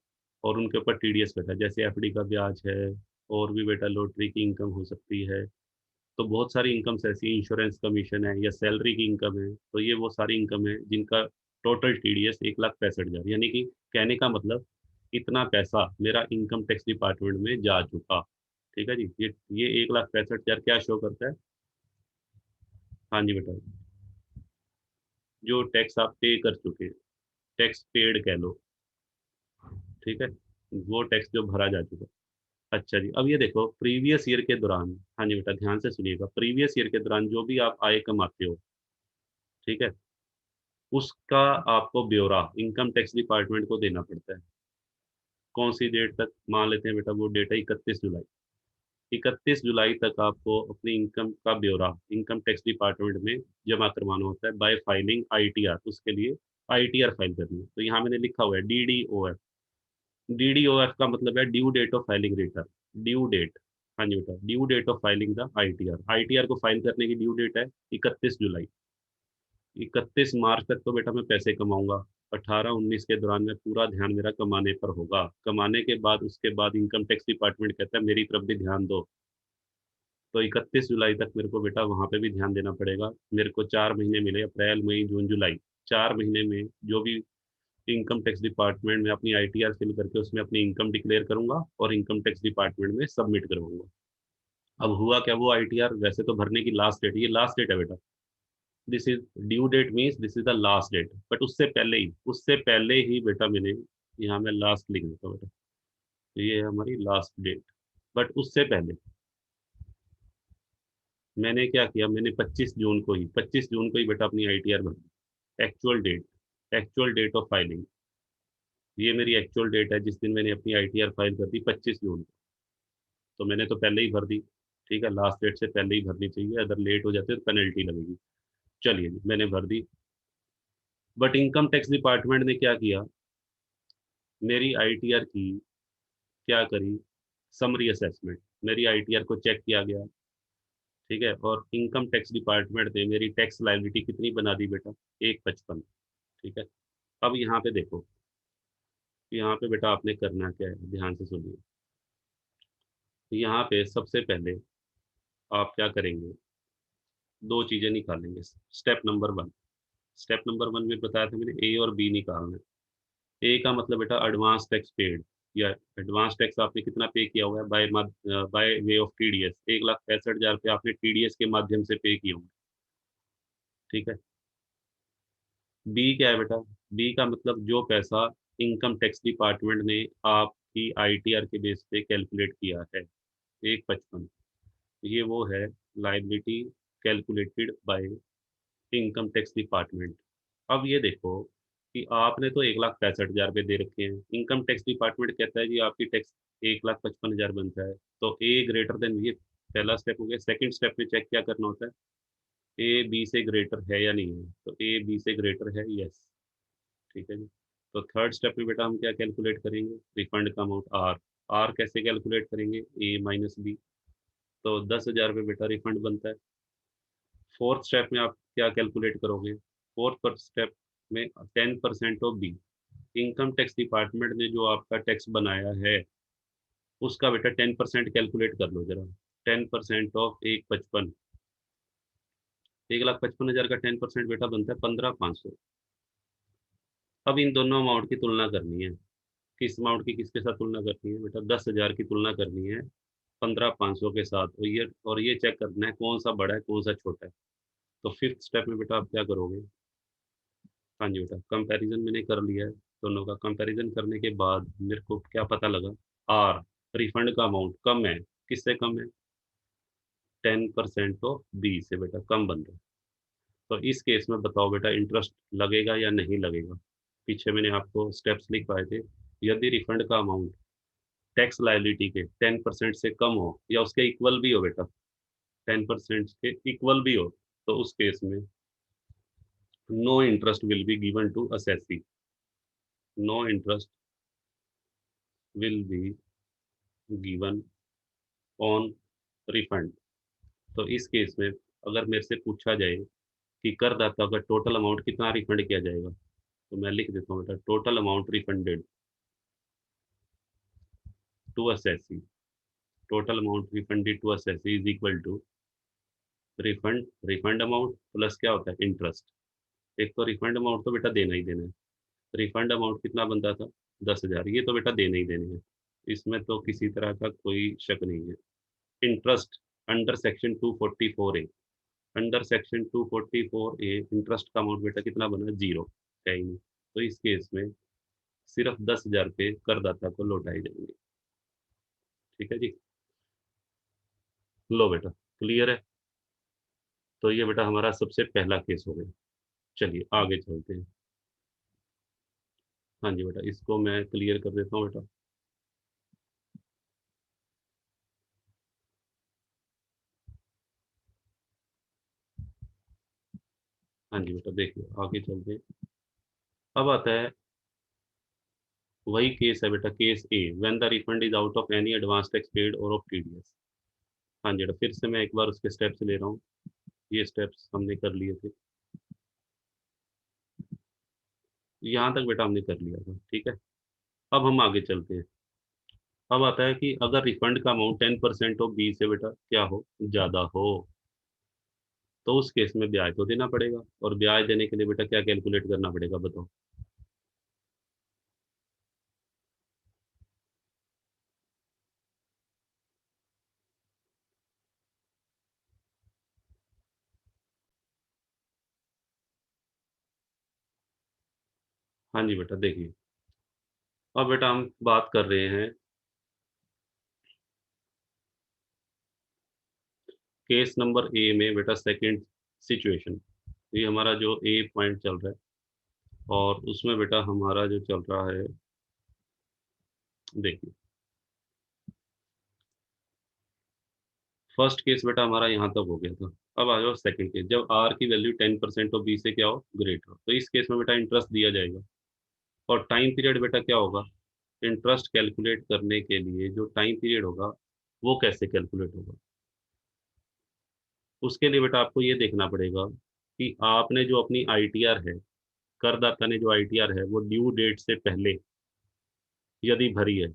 और उनके ऊपर टीडीएस कटा, जैसे एफडी का ब्याज है, और भी बेटा लॉटरी की इनकम हो सकती है। तो बहुत सारी इनकम्स ऐसी, इंश्योरेंस कमीशन है या सैलरी की इनकम है, तो ये वो सारी इनकम है जिनका टोटल टीडीएस 1,65,000, यानी कि कहने का मतलब इतना पैसा मेरा इनकम टैक्स डिपार्टमेंट में जा चुका। ठीक है जी, ये 1,65,000 क्या शो करता है? हाँ जी बेटा, जो टैक्स आप पे कर चुके, टैक्स पेड कह लो। ठीक है, वो टैक्स जो भरा जा चुका। अच्छा जी, अब ये देखो प्रीवियस ईयर के दौरान, हाँ जी बेटा ध्यान से सुनिएगा, प्रीवियस ईयर के दौरान जो भी आप आय कमाते हो, ठीक है, उसका आपको ब्यौरा इनकम टैक्स डिपार्टमेंट को देना पड़ता है। कौन सी डेट तक? मान लेते हैं बेटा वो डेट है 31 जुलाई। 31 जुलाई तक आपको अपनी इनकम का ब्यौरा इनकम टैक्स डिपार्टमेंट में जमा करवाना होता है बाय फाइलिंग आईटीआर। उसके लिए आईटीआर फाइल करनी है, तो यहाँ मैंने लिखा हुआ है डीडीओएफ। डीडीओएफ का मतलब है due date of filing return, due date. हाँ जी बेटा, due date of filing the ITR. ITR को फाइल करने की ड्यू डेट है 31 जुलाई। 31 मार्च तक तो बेटा मैं पैसे कमाऊंगा। 18-19 के दौरान में पूरा ध्यान मेरा कमाने पर होगा। कमाने के बाद उसके बाद इनकम टैक्स डिपार्टमेंट कहता है मेरी तरफ भी ध्यान दो। तो 31 जुलाई तक मेरे को बेटा वहां पे भी ध्यान देना पड़ेगा। मेरे को 4 महीने मिले, अप्रैल मई जून जुलाई। 4 महीने में जो भी इनकम टैक्स डिपार्टमेंट में अपनी आईटीआर फिल करके उसमें अपनी इनकम डिक्लेयर करूंगा और इनकम टैक्स डिपार्टमेंट में सबमिट करवाऊंगा। अब हुआ क्या, वो आईटीआर वैसे तो भरने की लास्ट डेट, ये लास्ट डेट है बेटा। This is due date means this is the last date, but उससे पहले ही बेटा मैंने, यहाँ मैं लास्ट लिख देता हूँ बेटा, तो ये है हमारी लास्ट डेट। बट उससे पहले मैंने क्या किया, मैंने 25 जून को ही बेटा अपनी आईटीआर भरी। एक्चुअल डेट ऑफ फाइलिंग, ये मेरी एक्चुअल डेट है जिस दिन मैंने अपनी आईटीआर फाइल कर दी, 25 जून को। तो मैंने तो पहले ही भर दी। ठीक है, लास्ट डेट से पहले ही भरनी चाहिए, अगर लेट हो जाते तो पेनल्टी लगेगी। चलिए जी, मैंने भर दी। बट इनकम टैक्स डिपार्टमेंट ने क्या किया, मेरी आईटीआर की क्या करी, समरी असेसमेंट। मेरी आईटीआर को चेक किया गया। ठीक है, और इनकम टैक्स डिपार्टमेंट ने मेरी टैक्स लायबिलिटी कितनी बना दी बेटा? 1,55। ठीक है, अब यहाँ पे देखो, यहाँ पे बेटा आपने करना क्या है, ध्यान से सुनिए। यहाँ पे सबसे पहले आप क्या करेंगे, दो चीजें निकालेंगे। स्टेप नंबर 1, स्टेप नंबर 1 में बताया था मैंने, ए और बी निकालना है। ए का मतलब बेटा एडवांस टैक्स पेड, या एडवांस टैक्स आपने कितना पे किया हुआ है बाय वे ऑफ टीडीएस। 1,65,000 रुपये आपने टीडीएस के माध्यम से पे किए होंगे। ठीक है, बी क्या है बेटा? बी का मतलब जो पैसा इनकम टैक्स डिपार्टमेंट ने आपकी आईटीआर के बेस पे कैलकुलेट किया है, 1,55, ये वो है liability calculated by income tax department. अब ये देखो कि आपने तो 1,65,000 रुपये दे रखे हैं, इनकम टैक्स डिपार्टमेंट कहता है जी आपकी टैक्स 1,55,000 बनता है, तो ए ग्रेटर देन, ये पहला स्टेप हो गया। सेकंड स्टेप में चेक क्या करना होता है, ए बी से ग्रेटर है या नहीं है, तो ए बी से ग्रेटर है, यस। ठीक है जी, तो थर्ड स्टेप में बेटा हम क्या कैलकुलेट करेंगे, रिफंड का अमाउंट आर। आर कैसे कैलकुलेट करेंगे, ए माइनस बी, तो 10,000 रुपये बेटा रिफंड बनता है। फोर्थ स्टेप में आप क्या कैलकुलेट करोगे, फोर्थ स्टेप में 10% of B. Income tax department ने जो आपका टैक्स बनाया है उसका बेटा 10% कैलकुलेट कर लो जरा। 10% ऑफ 1,55, 1,55,000 का 10% बेटा बनता है 15,500। अब इन दोनों अमाउंट की तुलना करनी है। किस अमाउंट की किसके साथ तुलना करनी है बेटा? 10,000 की तुलना करनी है 15,500 के साथ, और ये चेक करना है कौन सा बड़ा है कौन सा छोटा है। तो फिफ्थ स्टेप में बेटा आप क्या करोगे? हाँ जी बेटा, कंपैरिजन मैंने कर लिया है दोनों का। कंपैरिजन करने के बाद मेरे को क्या पता लगा? आर, रिफंड का अमाउंट कम है। किससे कम है? 10% ऑफ बी से बेटा कम बन रहा है। तो इस केस में बताओ बेटा इंटरेस्ट लगेगा या नहीं लगेगा? पीछे मैंने आपको स्टेप्स लिखवाए थे। यदि रिफंड का अमाउंट टैक्स लायबिलिटी के 10% से कम हो या उसके इक्वल भी हो बेटा, 10% के इक्वल भी हो, तो उस केस में no interest will be given to assessee. No interest will be given on refund. तो इस केस में अगर मेरे से पूछा जाए कि करदाता का टोटल अमाउंट कितना रिफंड किया जाएगा, तो मैं लिख देता हूँ बेटा, total amount refunded to assessee, total amount refunded to assessee is equal to refund, refund amount plus क्या होता है? इंटरेस्ट। एक तो रिफंड अमाउंट तो बेटा देना ही देना है। रिफंड अमाउंट कितना बनता था? 10,000, ये तो बेटा देने ही देने हैं, इसमें तो किसी तरह का कोई शक नहीं है। इंटरेस्ट अंडर सेक्शन 244 ए, अंडर सेक्शन 244 ए इंटरेस्ट का अमाउंट बेटा कितना बना? जीरो, है ही नहीं। तो इस केस में सिर्फ 10,000 रुपये करदाता को लौटाए जाएंगे। ठीक है जी, लो बेटा, क्लियर है? तो ये बेटा हमारा सबसे पहला केस हो गया। चलिए आगे चलते हैं। हाँ जी बेटा, इसको मैं क्लियर कर देता हूँ बेटा। हाँ जी बेटा, देखिए आगे चलते हैं। अब आता है वही केस है बेटा, case A, when the refund is out of any advance tax paid और ऑफ टीडीएस। हाँ जी बेटा, फिर से मैं एक बार उसके स्टेप्स ले रहा हूँ। ये स्टेप्स हमने कर लिए थे, यहाँ तक बेटा हमने कर लिया था। ठीक है, अब हम आगे चलते हैं। अब आता है कि अगर रिफंड का अमाउंट 10% ऑफ बी से बेटा क्या हो? ज्यादा हो, तो उस केस में ब्याज तो देना पड़ेगा। और ब्याज देने के लिए बेटा क्या कैलकुलेट करना पड़ेगा बताओ? हाँ जी बेटा, देखिए अब बेटा हम बात कर रहे हैं केस नंबर ए में बेटा, सेकंड सिचुएशन। ये हमारा जो ए पॉइंट चल रहा है, और उसमें बेटा हमारा जो चल रहा है, देखिए फर्स्ट केस बेटा हमारा यहाँ तक हो गया था। अब आ जाओ सेकंड केस, जब आर की वैल्यू 10% ऑफ बी से क्या हो? ग्रेटर हो, तो इस केस में बेटा इंटरेस्ट दिया जाएगा। और टाइम पीरियड बेटा क्या होगा? इंटरेस्ट कैलकुलेट करने के लिए जो टाइम पीरियड होगा, वो कैसे कैलकुलेट होगा? उसके लिए बेटा आपको ये देखना पड़ेगा कि आपने जो अपनी आईटीआर है, करदाता ने जो आईटीआर है वो ड्यू डेट से पहले यदि भरी है,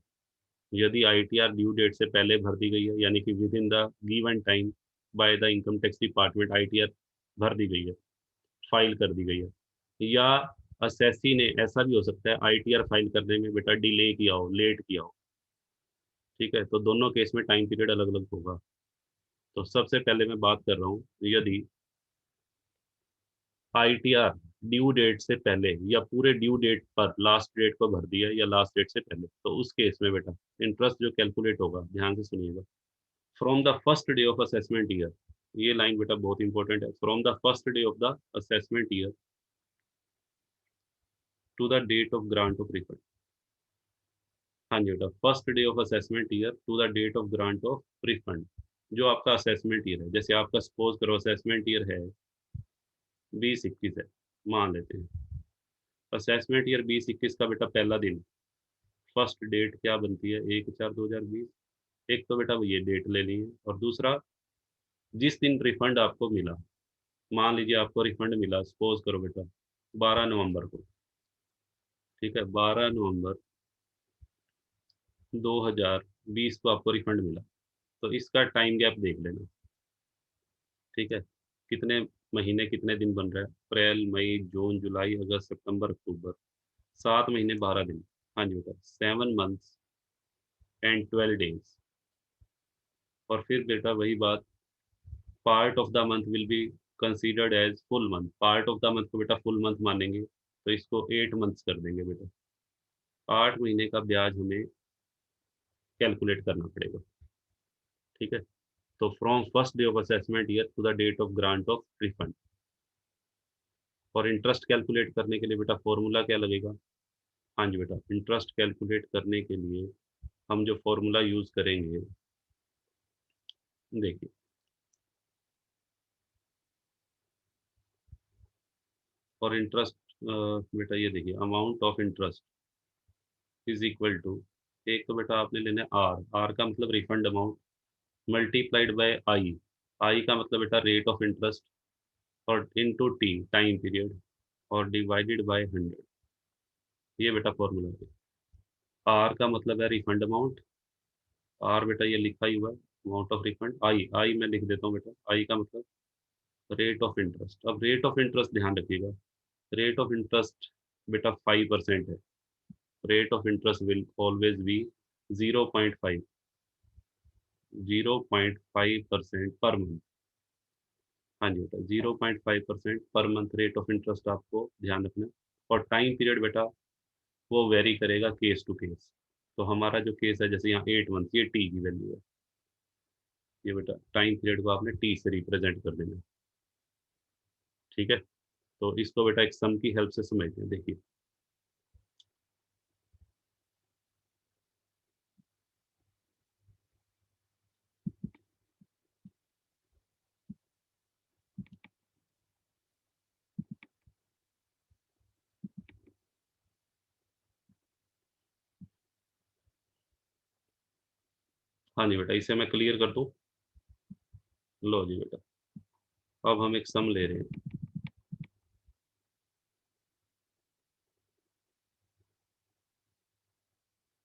यदि आईटीआर ड्यू डेट से पहले भर दी गई है, यानी कि with in the given time bye the income tax department ITR भर दी गई है, फाइल कर दी गई है, या असेसी ने, ऐसा भी हो सकता है आईटीआर फाइल करने में बेटा डिले किया हो, लेट किया हो। ठीक है, तो दोनों केस में टाइम पीरियड अलग अलग होगा। तो सबसे पहले मैं बात कर रहा हूँ, यदि आईटीआर ड्यू डेट से पहले या पूरे ड्यू डेट पर लास्ट डेट को भर दिया या लास्ट डेट से पहले, तो उस केस में बेटा इंटरेस्ट जो कैलकुलेट होगा, ध्यान से सुनिएगा, from the first day of assessment year. ये लाइन बेटा बहुत इंपॉर्टेंट है, from the first day of the assessment year to the date of grant of refund. हाँ जी बेटा, first day of assessment year to the date of grant of refund. जो आपका assessment year है, जैसे आपका सपोज करो असेसमेंट ईयर है 2021 है, मान लेते हैं। असेसमेंट ईयर 2021 का बेटा पहला दिन, फर्स्ट डेट क्या बनती है? 1/4/2020। एक तो बेटा ये डेट ले ली है, और दूसरा जिस दिन रिफंड आपको मिला, मान लीजिए आपको रिफंड मिला, सपोज करो बेटा 12 नवंबर को। ठीक है, 12 नवंबर 2020 को आपको रिफंड मिला। तो इसका टाइम गैप देख लेना। ठीक है, कितने महीने कितने दिन बन रहा है? अप्रैल, मई, जून, जुलाई, अगस्त, सितंबर, अक्टूबर, 7 महीने 12 दिन। हाँ जी बेटा 7 months and 12 days। और फिर बेटा वही बात, part of the month will be considered as full month. Part of the month को बेटा फुल मंथ मानेंगे, तो इसको 8 months कर देंगे बेटा। 8 महीने का ब्याज हमें कैलकुलेट करना पड़ेगा। ठीक है, तो from first day of assessment year to the date of grant of refund. और इंटरेस्ट कैलकुलेट करने के लिए बेटा फॉर्मूला क्या लगेगा? हाँ जी बेटा, इंटरेस्ट कैलकुलेट करने के लिए हम जो फॉर्मूला यूज करेंगे, देखिए और इंटरेस्ट बेटा ये देखिए, amount of interest is equal to, एक तो बेटा आपने लेना है आर, आर का मतलब refund amount, multiplied by I, I का मतलब बेटा रेट ऑफ इंटरेस्ट, और इनटू टी टाइम पीरियड, और डिवाइडेड बाय 100। ये बेटा फॉर्मूला है। आर का मतलब है रिफंड अमाउंट, आर बेटा ये लिखा ही हुआ है, अमाउंट ऑफ रिफंड। आई, आई मैं लिख देता हूँ बेटा, आई का मतलब रेट ऑफ इंटरेस्ट। अब रेट ऑफ इंटरेस्ट ध्यान रखिएगा, रेट ऑफ इंटरेस्ट बेटा 5% है। Rate of interest will always be 0.5, 0.5% per month. हाँ जी बेटा 0.5% per month rate of interest आपको ध्यान रखना है। और टाइम पीरियड बेटा वो वेरी करेगा केस टू केस। तो हमारा जो केस है, जैसे यहाँ 8 मंथ, ये टी की वैल्यू है, ये बेटा टाइम पीरियड को आपने टी से रिप्रेजेंट कर देना है। ठीक है, तो इसको बेटा एक सम की हेल्प से समझते हैं, देखिए। हाँ जी बेटा, इसे मैं क्लियर कर दूं। लो जी बेटा, अब हम एक सम ले रहे हैं।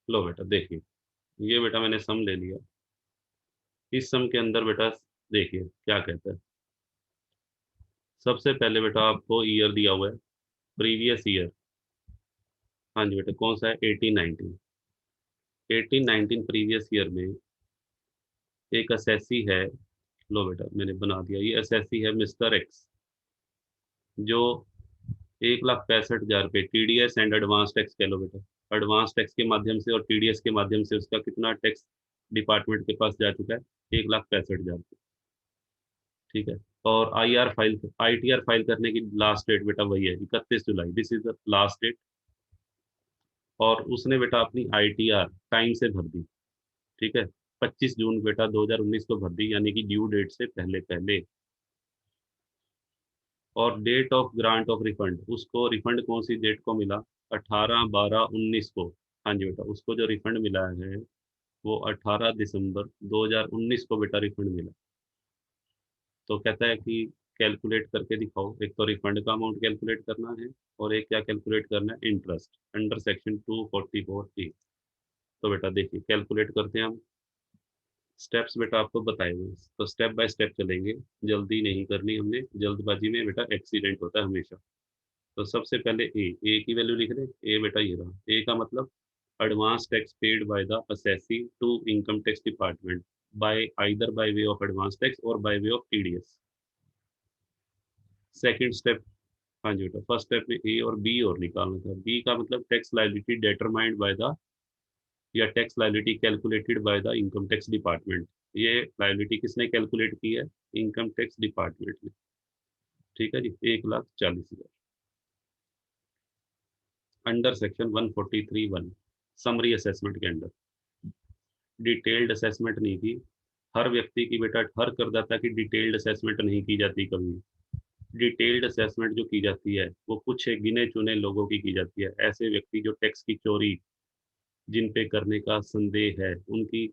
लो बेटा देखिए, ये बेटा मैंने सम ले लिया। इस सम के अंदर बेटा देखिए क्या कहता है। सबसे पहले बेटा आपको ईयर दिया हुआ है, प्रीवियस ईयर। हाँ जी बेटा, कौन सा है? 1819। 1819 प्रीवियस ईयर में एक असेसी है। लो बेटा मैंने बना दिया, ये असेसी है मिस्टर एक्स, जो 1,65,000 रुपये टीडीएस एंड एडवांस टैक्स कह लो बेटा, एडवांस टैक्स के माध्यम से और टीडीएस के माध्यम से उसका कितना टैक्स डिपार्टमेंट के पास जा चुका है? 1,65,000। ठीक है, और आईटीआर फाइल करने की लास्ट डेट बेटा वही है 31 जुलाई, this is the last date. और उसने बेटा अपनी आईटीआर टाइम से भर दी। ठीक है, 25 जून बेटा 2019 को भर दी, यानी कि ड्यू डेट से पहले पहले। और date of grant of refund, उसको रिफंड कौन सी डेट को मिला? 18/12/19 को। हाँ जी बेटा, उसको जो रिफंड मिला है वो 18 दिसंबर 2019 को बेटा रिफंड मिला। तो कहता है कि कैलकुलेट करके दिखाओ। एक तो रिफंड का अमाउंट कैलकुलेट करना है, और एक क्या कैलकुलेट करना है? इंटरेस्ट, अंडर सेक्शन 244 ए। तो बेटा देखिए कैलकुलेट करते हैं हम। स्टेप्स बेटा आपको बताए हुए हैं, तो स्टेप बाय स्टेप चलेंगे। जल्दी नहीं करनी हमने, जल्दबाजी में बेटा एक्सीडेंट होता है हमेशा। तो सबसे पहले ए की वैल्यू लिख दें। ए बेटा ये रहा, ए का मतलब advance tax paid by the assessee to income tax department by either by way of advance tax और by way of TDS. Second step, हाँ जी बेटा, फर्स्ट स्टेप में ए और बी और निकालना था। बी का मतलब tax liability determined by the, या tax liability calculated by the income tax department. ये लायबिलिटी किसने कैलकुलेट की है? इनकम टैक्स डिपार्टमेंट ने। ठीक है जी, 1,40,000। अंडर सेक्शन 143(1) समरी असेसमेंट के अंडर, डिटेल्ड असेसमेंट नहीं की। हर व्यक्ति की बेटा, हर करदाता की डिटेल्ड असेसमेंट नहीं की जाती कभी। डिटेल्ड असेसमेंट जो की जाती है वो कुछ एक गिने चुने लोगों की जाती है। ऐसे व्यक्ति जो टैक्स की चोरी जिन पे करने का संदेह है, उनकी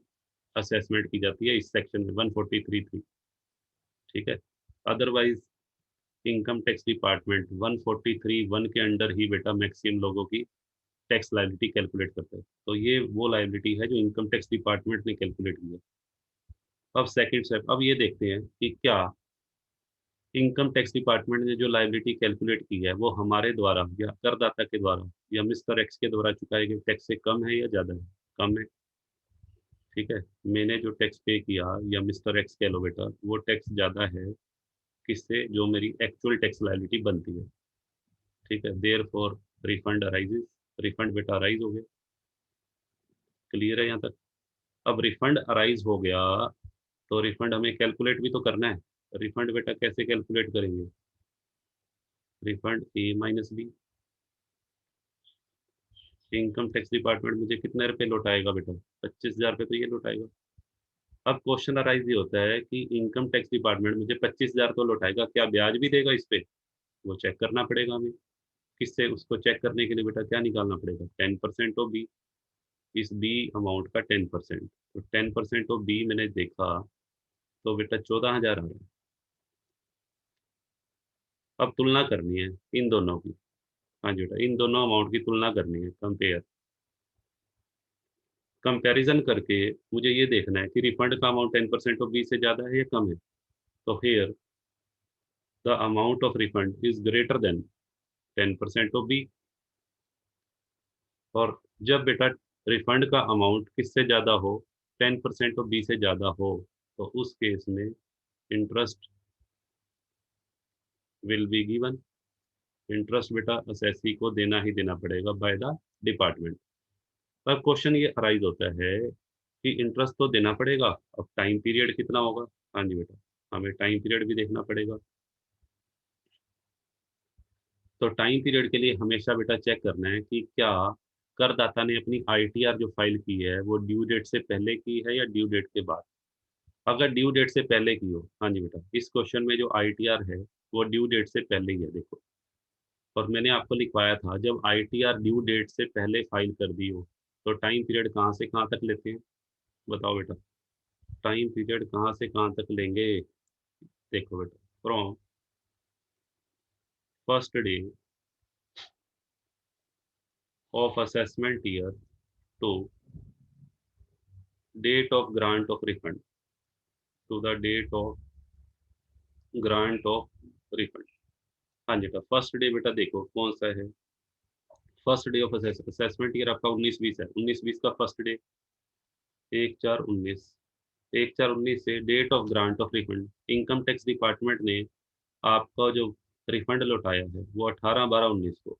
असेसमेंट की जाती है इस सेक्शन में 143(3). ठीक है, अदरवाइज इनकम टैक्स डिपार्टमेंट 143(1) के अंडर ही बेटा मैक्सिमम लोगों की टैक्स लायबिलिटी कैलकुलेट करता है। तो ये वो लायबिलिटी है जो इनकम टैक्स डिपार्टमेंट ने कैलकुलेट की है। अब सेकंड स्टेप, अब ये देखते हैं कि क्या इनकम टैक्स डिपार्टमेंट ने जो लायबिलिटी कैलकुलेट की है वो हमारे द्वारा या करदाता के द्वारा या मिस्टर एक्स के द्वारा चुकाए गए टैक्स से कम है या ज़्यादा है? कम है। ठीक है, मैंने जो टैक्स पे किया या मिस्टर एक्स कह लो बेटा, वो टैक्स ज़्यादा है किससे, जो मेरी एक्चुअल टैक्स लायबिलिटी बनती है। ठीक है, therefore refund arises, refund बेटा अराइज हो गया। क्लियर है यहाँ तक? अब रिफंड अराइज हो गया तो रिफंड हमें कैलकुलेट भी तो करना है। रिफंड बेटा कैसे कैलकुलेट करेंगे? Refund A minus B. Income tax department मुझे कितने रुपए लौटाएगा बेटा? 25,000 रुपये तो ये लौटाएगा। अब क्वेश्चन अराइज ये होता है कि इनकम टैक्स डिपार्टमेंट मुझे 25,000 तो लौटाएगा, क्या ब्याज भी देगा इस पे? वो चेक करना पड़ेगा हमें। किससे? उसको चेक करने के लिए बेटा क्या निकालना पड़ेगा? 10% ऑफ बी। इस बी अमाउंट का 10%, तो 10% ऑफ बी मैंने देखा तो बेटा 14,000 आ रहा है। अब तुलना करनी है इन दोनों की। हाँ जी बेटा, इन दोनों अमाउंट की तुलना करनी है, कंपेयर। कंपैरिजन करके मुझे ये देखना है कि रिफंड का अमाउंट 10% ऑफ बी से ज़्यादा है या कम है। तो here the amount of refund is greater than 10% of B. और जब बेटा रिफंड का अमाउंट किससे ज़्यादा हो? 10% ऑफ बी से ज़्यादा हो, तो उस केस में interest will be given. Interest बेटा असेसी को देना ही देना पड़ेगा बाय द डिपार्टमेंट। अब क्वेश्चन ये अराइज होता है कि इंटरेस्ट तो देना पड़ेगा, अब टाइम पीरियड कितना होगा? हाँ जी बेटा, हमें टाइम पीरियड भी देखना पड़ेगा। तो टाइम पीरियड के लिए हमेशा बेटा चेक करना है कि क्या करदाता ने अपनी आईटीआर जो फाइल की है वो ड्यू डेट से पहले की है या ड्यू डेट के बाद। अगर ड्यू डेट से पहले की हो, हाँ जी बेटा, इस क्वेश्चन में जो आईटीआर है वो ड्यू डेट से पहले ही है, देखो। और मैंने आपको लिखवाया था जब आईटीआर ड्यू डेट से पहले फाइल कर दी हो तो टाइम पीरियड कहाँ से कहाँ तक लेते हैं? बताओ बेटा, टाइम पीरियड कहाँ से कहाँ तक लेंगे? देखो बेटा, from first day of assessment year to date of grant of refund, to the date of grant of refund. हाँ जी बेटा, फर्स्ट डे बेटा देखो कौन सा है। First day of assessment year आपका 19-20 है। 19-20 का फर्स्ट डे 1/4/19। 1/4/19 से date of grant of refund, income tax department ने आपका जो रिफंड लौटाया है वो 18/12/19 को।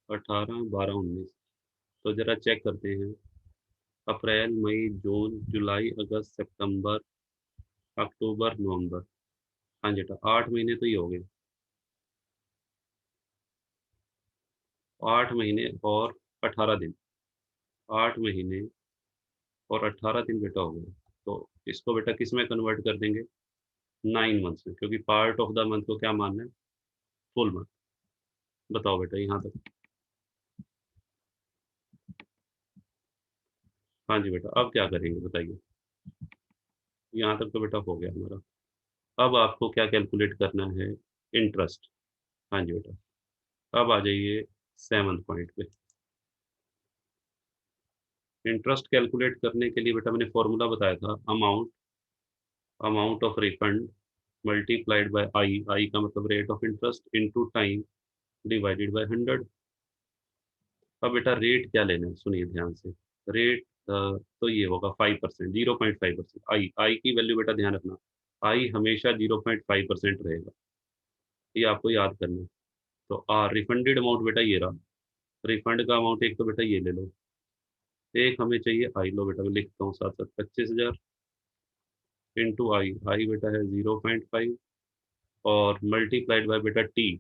18/12/19। तो जरा चेक करते हैं, अप्रैल मई जून जुलाई अगस्त सितंबर अक्टूबर नवंबर। हाँ जी बेटा, 8 महीने तो ये हो गए। 8 महीने और 18 दिन। 8 महीने और 18 दिन बेटा हो गए। तो इसको बेटा किस में कन्वर्ट कर देंगे? 9 मंथ्स में, क्योंकि पार्ट ऑफ द मंथ को क्या मानना है? Full month. बताओ बेटा यहाँ तक। हाँ जी बेटा, अब क्या करेंगे बताइए? यहाँ तक तो बेटा हो गया हमारा। अब आपको क्या कैलकुलेट करना है? इंटरेस्ट। हाँ जी बेटा, अब आ जाइए 7th पॉइंट पे। इंटरेस्ट कैलकुलेट करने के लिए बेटा मैंने फॉर्मूला बताया था, amount amount of refund multiplied by I. I का मतलब rate of interest into time divided by 100। अब बेटा रेट क्या लेना है, सुनिए ध्यान से। रेट तो ये होगा 5%, 0.5%। आई आई की वैल्यू बेटा ध्यान रखना, आई हमेशा 0.5% रहेगा, ये आपको याद करना है। तो रिफंडेड अमाउंट बेटा ये रहा। रिफंड का अमाउंट एक तो बेटा ये ले लो, एक हमें चाहिए आई। लो बेटा मैं लिखता हूँ साथ साथ, 25,000 इंटू आई। आई बेटा है 0.5 और मल्टीप्लाइड बाय बेटा टी।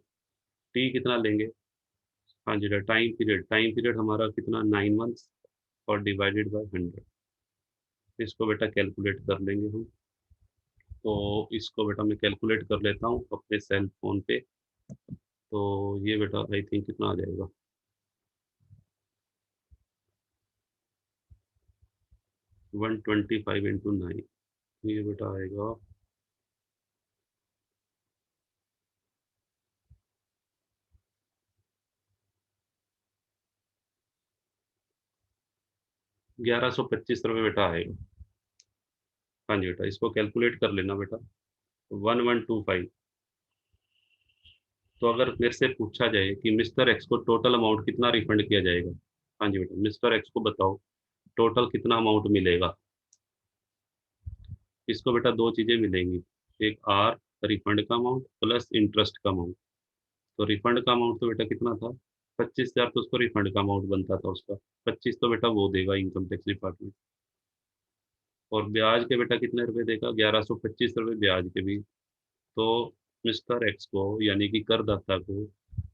टी कितना लेंगे? हाँ जी बेटा, टाइम पीरियड हमारा कितना? 9 मंथ्स और डिवाइडेड बाय 100। इसको बेटा कैलकुलेट कर लेंगे हम। तो इसको बेटा मैं कैलकुलेट कर लेता हूँ अपने सेल फोन पे। तो ये बेटा आई थिंक कितना आ जाएगा? 125 इंटू 9, ये बेटा आएगा 1125 रुपये बेटा आएगा। हाँ जी बेटा, इसको कैलकुलेट कर लेना बेटा। 1125 तो अगर मेरे से पूछा जाए कि मिस्टर एक्स को टोटल अमाउंट कितना रिफंड किया जाएगा, हाँ जी बेटा, मिस्टर एक्स को बताओ टोटल कितना अमाउंट मिलेगा। इसको बेटा दो चीजें मिलेंगी, एक आर रिफंड का अमाउंट प्लस इंटरेस्ट का अमाउंट। तो रिफंड का अमाउंट तो बेटा कितना था, 25,000, तो उसको रिफंड का अमाउंट बनता था उसका 25, तो बेटा वो देगा इनकम टैक्स डिपार्टमेंट। और ब्याज के बेटा कितने रुपए देगा, 1125 रुपये ब्याज के भी। तो मिस्टर एक्स को यानी कि करदाता को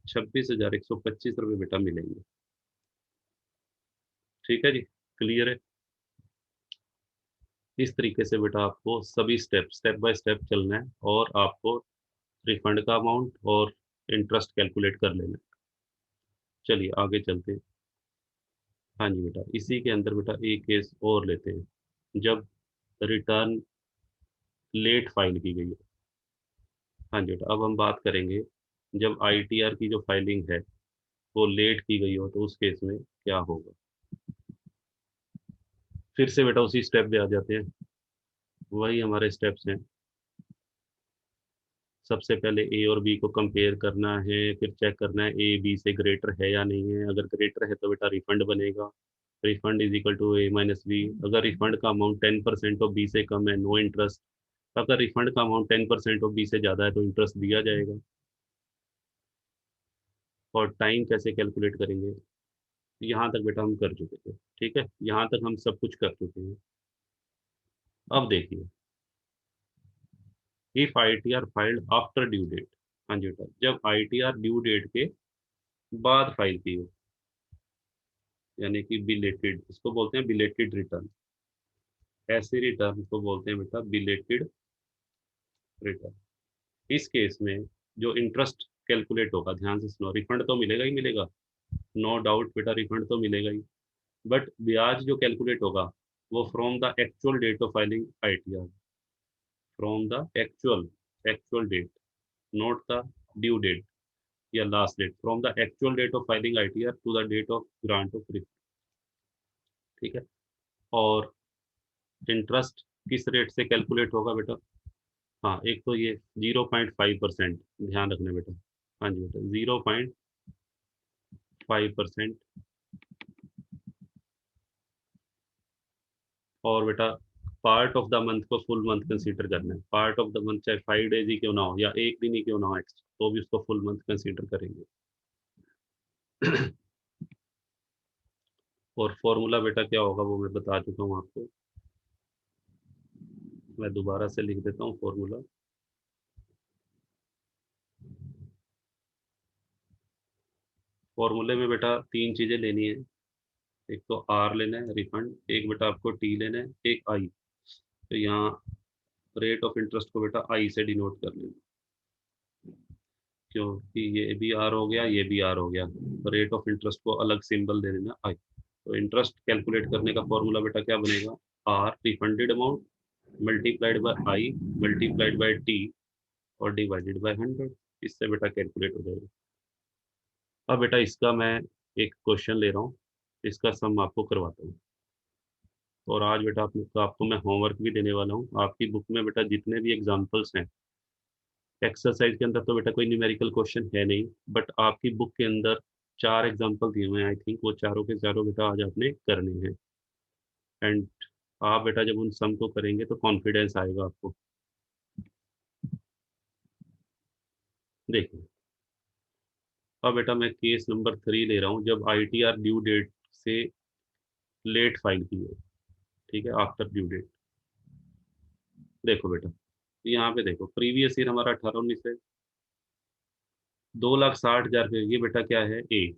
26,125 रुपये बेटा मिलेंगे। ठीक है जी, क्लियर है। इस तरीके से बेटा आपको सभी स्टेप बाय स्टेप चलना है और आपको रिफंड का अमाउंट और इंटरेस्ट कैलकुलेट कर लेना है। चलिए आगे चलते हैं। हाँ जी बेटा, इसी के अंदर बेटा एक केस और लेते हैं, जब रिटर्न लेट फाइल की गई है। हाँ जी बेटा, अब हम बात करेंगे जब आईटीआर की जो फाइलिंग है वो लेट की गई हो तो उस केस में क्या होगा। फिर से बेटा उसी स्टेप पे आ जाते हैं, वही हमारे स्टेप्स हैं। सबसे पहले ए और बी को कंपेयर करना है, फिर चेक करना है ए बी से ग्रेटर है या नहीं है। अगर ग्रेटर है तो बेटा रिफंड बनेगा, refund is equal to A minus B. अगर रिफंड का अमाउंट 10% ऑफ बी से कम है, नो इंटरेस्ट। अगर रिफंड का अमाउंट 10% ऑफ बी से ज़्यादा है तो इंटरेस्ट दिया जाएगा। और टाइम कैसे कैलकुलेट करेंगे, यहाँ तक बेटा हम कर चुके थे। ठीक है, यहाँ तक हम सब कुछ कर चुके हैं। अब देखिए, if I T R filed after due date. हाँ जी बेटा, जब I T R due date के बाद फाइल की हो, यानी कि बिलेटेड, इसको बोलते हैं बिलेटेड रिटर्न। ऐसे रिटर्न को बोलते हैं बेटा बिलेटेड रिटर्न। इस केस में जो इंटरेस्ट कैलकुलेट होगा, ध्यान से सुनो, रिफंड तो मिलेगा ही मिलेगा, नो डाउट बेटा, रिफंड तो मिलेगा ही। बट ब्याज जो कैलकुलेट होगा वो from the actual date of filing I T R, from the actual date, not the due date या last date, from the actual date of filing I T R to the date of grant of refund. ठीक है। और interest किस rate से calculate होगा बेटा, हाँ एक तो ये 0.5%, ध्यान रखना बेटा। हाँ जी बेटा, 0.5%। और बेटा पार्ट ऑफ द मंथ को फुल मंथ कंसीडर करना है। पार्ट ऑफ द मंथ चाहे 5 डेज ही क्यों ना हो या एक दिन ही क्यों ना हो एक्स्ट्रा, तो भी उसको फुल मंथ कंसीडर करेंगे। और फॉर्मूला बेटा क्या होगा वो मैं बता चुका हूँ आपको, मैं दोबारा से लिख देता हूँ फॉर्मूला। फॉर्मूले में बेटा तीन चीजें लेनी है, एक तो आर लेना है रिफंड, एक बेटा आपको टी लेना है, एक आई। तो यहाँ रेट ऑफ इंटरेस्ट को बेटा आई से डिनोट कर लेना, क्योंकि ये भी आर हो गया, ये भी आर हो गया, तो रेट ऑफ इंटरेस्ट को अलग सिंबल दे देना आई। तो इंटरेस्ट कैलकुलेट करने का फॉर्मूला बेटा क्या बनेगा, R refunded amount multiplied by I multiplied by T और डिवाइडेड बाय 100। इससे बेटा कैलकुलेट हो जाएगा। अब बेटा इसका मैं एक क्वेश्चन ले रहा हूँ, इसका सम आपको करवाता हूँ। और आज बेटा आपको मैं होमवर्क भी देने वाला हूँ। आपकी बुक में बेटा जितने भी एग्जाम्पल्स हैं, एक्सरसाइज के अंदर तो बेटा कोई न्यूमेरिकल क्वेश्चन है नहीं, बट आपकी बुक के अंदर 4 एग्जाम्पल दिए हुए हैं, आई थिंक वो चारों के चारों बेटा आज आपने करने हैं। एंड आप बेटा जब उन सम को करेंगे तो कॉन्फिडेंस आएगा आपको। देखिए, अब बेटा मैं केस नंबर 3 ले रहा हूँ, जब I T R due date से लेट फाइल की है। ठीक है, आफ्टर ड्यू डेट। देखो बेटा, यहाँ पे देखो प्रीवियस ईयर हमारा 18-19 है, 2,60,000 ये बेटा क्या है, ए।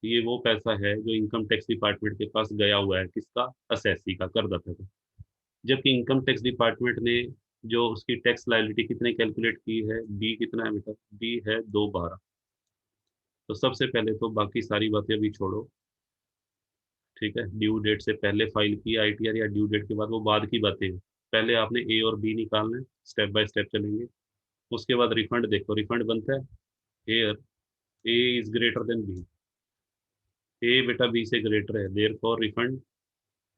ये वो पैसा है जो इनकम टैक्स डिपार्टमेंट के पास गया हुआ है, किसका, असेसी का, करदाता का। जबकि इनकम टैक्स डिपार्टमेंट ने जो उसकी टैक्स लायबिलिटी कितने कैलकुलेट की है, बी कितना है बेटा, बी है 212। तो सबसे पहले तो बाकी सारी बातें अभी छोड़ो। ठीक है, ड्यू डेट से पहले फाइल की आईटीआर या ड्यू डेट के बाद, वो बाद की बातें हैं। पहले आपने ए और बी निकालना है, स्टेप बाय स्टेप चलेंगे। उसके बाद रिफंड, देखो रिफंड बनता है here A is greater than B, A बेटा बी से ग्रेटर है, therefore refund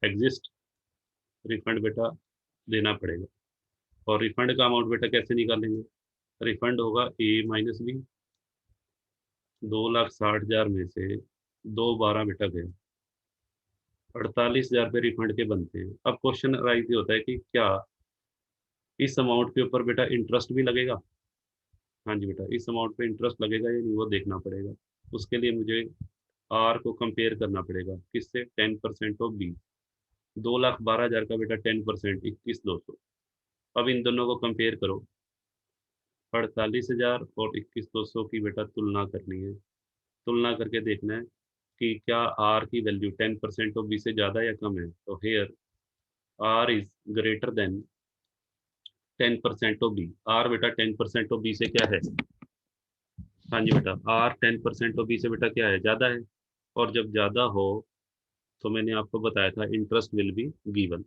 exist, refund बेटा देना पड़ेगा। और रिफंड का अमाउंट बेटा कैसे निकालेंगे, रिफंड होगा ए माइनस बी। 2,60,000 में से 2,12 बेटा गए, 48,000 रुपये रिफंड के बनते हैं। अब क्वेश्चन राइज ये होता है कि क्या इस अमाउंट के ऊपर बेटा इंटरेस्ट भी लगेगा? हाँ जी बेटा, इस अमाउंट पे इंटरेस्ट लगेगा या नहीं वो देखना पड़ेगा। उसके लिए मुझे आर को कंपेयर करना पड़ेगा किससे? 10% ऑफ बी। 2,12,000 का बेटा 10% 21,200। अब इन दोनों को कंपेयर करो, 48,000 और 21,200 की बेटा तुलना करनी है। तुलना करके देखना है कि क्या आर की वैल्यू 10% ऑफ बी से ज़्यादा या कम है। तो here R is greater than 10% of B. R बेटा 10% ऑफ बी से क्या है? हाँ जी बेटा, आर 10% ऑफ बी से बेटा क्या है? ज़्यादा है। और जब ज़्यादा हो तो मैंने आपको बताया था इंटरेस्ट विल बी गिवन।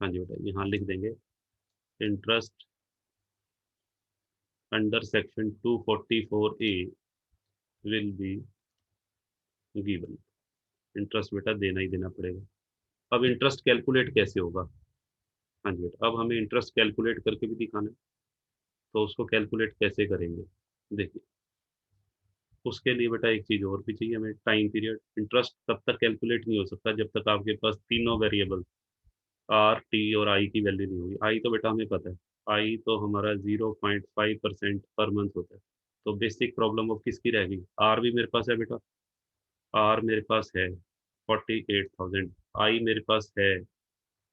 हाँ जी बेटा, यहाँ लिख देंगे interest under section 244A will be given. Interest बेटा देना ही देना पड़ेगा। अब इंटरेस्ट कैलकुलेट कैसे होगा? हाँ जी बेटा, अब हमें इंटरेस्ट कैलकुलेट करके भी दिखाना है। तो उसको कैलकुलेट कैसे करेंगे? देखिए, उसके लिए बेटा एक चीज़ और भी चाहिए हमें, टाइम पीरियड। इंटरेस्ट तब तक कैलकुलेट नहीं हो सकता जब तक आपके पास तीनों वेरिएबल आर, टी और आई की वैल्यू नहीं होगी। आई तो बेटा हमें पता है, आई तो हमारा 0.5% पर मंथ होता है। तो बेसिक प्रॉब्लम अब किसकी रह गई? आर भी मेरे पास है बेटा, आर मेरे पास है 48,000। आई मेरे पास है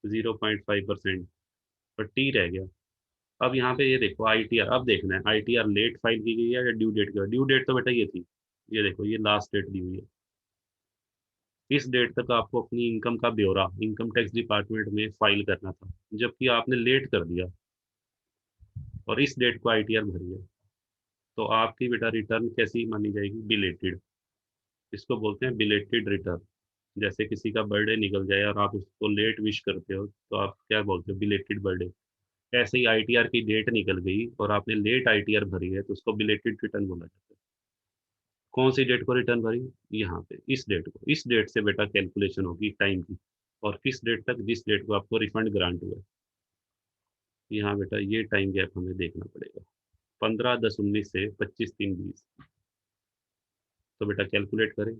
0.5%, पर टी रह गया। अब यहाँ पे ये देखो आई टी आर, अब देखना है I T R late file की गई है या ड्यू डेट की। ड्यू डेट तो बेटा ये थी, ये देखो ये लास्ट डेट दी हुई है। इस डेट तक आपको अपनी इनकम का ब्यौरा इनकम टैक्स डिपार्टमेंट में फाइल करना था, जबकि आपने लेट कर दिया और इस डेट को आईटीआर भरी है। तो आपकी बेटा रिटर्न कैसी मानी जाएगी? बिलेटेड। इसको बोलते हैं बिलेटेड रिटर्न। जैसे किसी का बर्थडे निकल जाए और आप उसको लेट विश करते हो तो आप क्या बोलते हो? Belated birthday. ऐसे ही आईटीआर की डेट निकल गई और आपने लेट आईटीआर भरी है तो उसको बिलेटेड रिटर्न बोला जाता है। कौन सी डेट को रिटर्न भरी? यहाँ पे इस डेट को। इस डेट से बेटा कैलकुलेशन होगी टाइम की, और किस डेट तक? जिस डेट को आपको रिफंड ग्रांट हुआ है। यहाँ बेटा ये टाइम गैप हमें देखना पड़ेगा, 15/10/19 से 25/3/20। तो बेटा कैलकुलेट करें,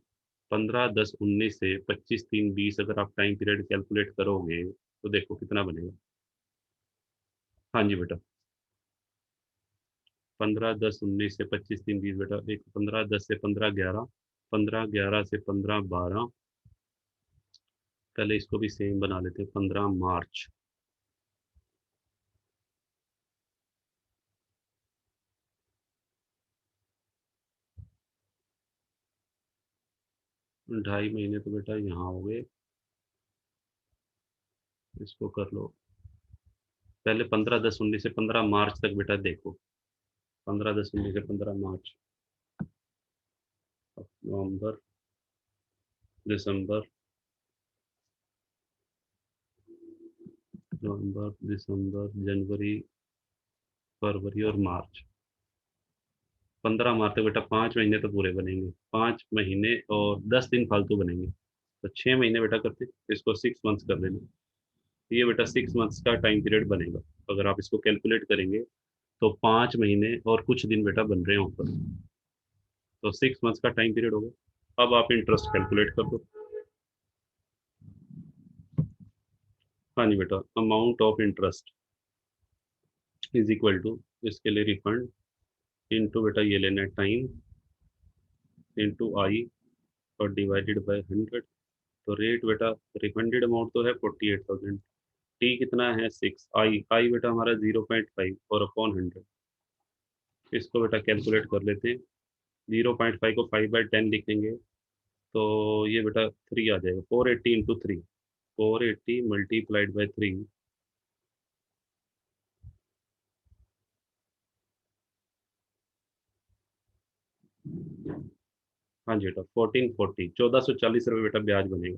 15/10/19 से 25/3/20 अगर आप टाइम पीरियड कैलकुलेट करोगे तो देखो कितना बनेगा। हाँ जी बेटा, 15/10/19 से 25/3/20 बेटा एक 15/10 से 15/11, 15/11 से 15/12। पहले इसको भी सेम बना लेते हैं, 15 मार्च। ढाई महीने तो बेटा यहाँ हो गए, इसको कर लो। पहले 15/10/19 से 15 मार्च तक बेटा देखो, 15/10/19 से 15 मार्च, नवंबर, दिसंबर, नवंबर, दिसंबर, जनवरी, फरवरी और मार्च। 15 मार्च तक बेटा 5 महीने तो पूरे बनेंगे, 5 महीने और 10 दिन फालतू बनेंगे। तो 6 महीने बेटा करते, इसको 6 मंथ्स कर लेना। ये बेटा 6 मंथ्स का टाइम पीरियड बनेगा। अगर आप इसको कैलकुलेट करेंगे तो 5 महीने और कुछ दिन बेटा बन रहे हैं ऊपर। तो 6 मंथ्स का टाइम पीरियड हो गया। अब आप इंटरेस्ट कैलकुलेट कर दो। हाँ जी बेटा, amount of interest is equal to, इसके लिए रिफंड इनटू बेटा ये लेना है टाइम, इनटू आई और डिवाइडेड बाय 100। तो रेट बेटा, रिफंडेड अमाउंट तो है 48,000, टी कितना है 6, आई आई बेटा हमारा 0.5 और अपॉन 100। इसको बेटा कैलकुलेट कर लेते हैं। 0.5 को 5/10 लिखेंगे तो ये बेटा 3 आ जाएगा, 480 × 3, 480 मल्टीप्लाइड बाई 3। हाँ जी बेटा 1440, 1440 रुपये बेटा ब्याज बनेगा।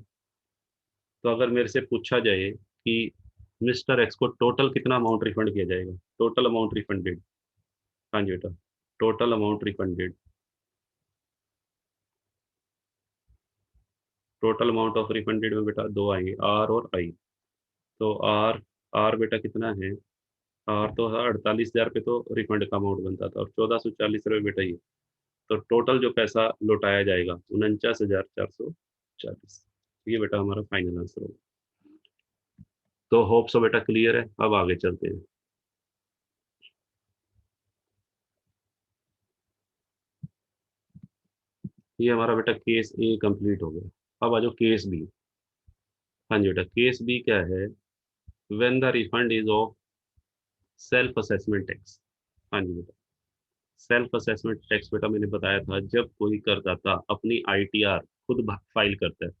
तो अगर मेरे से पूछा जाए कि मिस्टर एक्स को टोटल कितना अमाउंट रिफंड किया जाएगा, टोटल अमाउंट रिफंडेड। हाँ जी बेटा, total amount refunded, total amount of refunded में बेटा दो आएंगे, आर और आई। तो आर, आर बेटा कितना है? आर तो है 48,000 पे तो रिफंड का अमाउंट बनता था, और 1440 रुपये बेटा ये। तो टोटल जो पैसा लौटाया जाएगा 49,440। ये बेटा हमारा फाइनल आंसर होगा। तो होप सो बेटा क्लियर है। अब आगे चलते हैं। ये हमारा बेटा केस ए कंप्लीट हो गया। अब आ जाओ केस बी। हाँ जी बेटा, केस बी क्या है? When the refund is of self assessment tax. हाँ जी बेटा, सेल्फ असेसमेंट टैक्स बेटा मैंने बताया था, जब कोई करदाता अपनी आईटीआर खुद फाइल करता है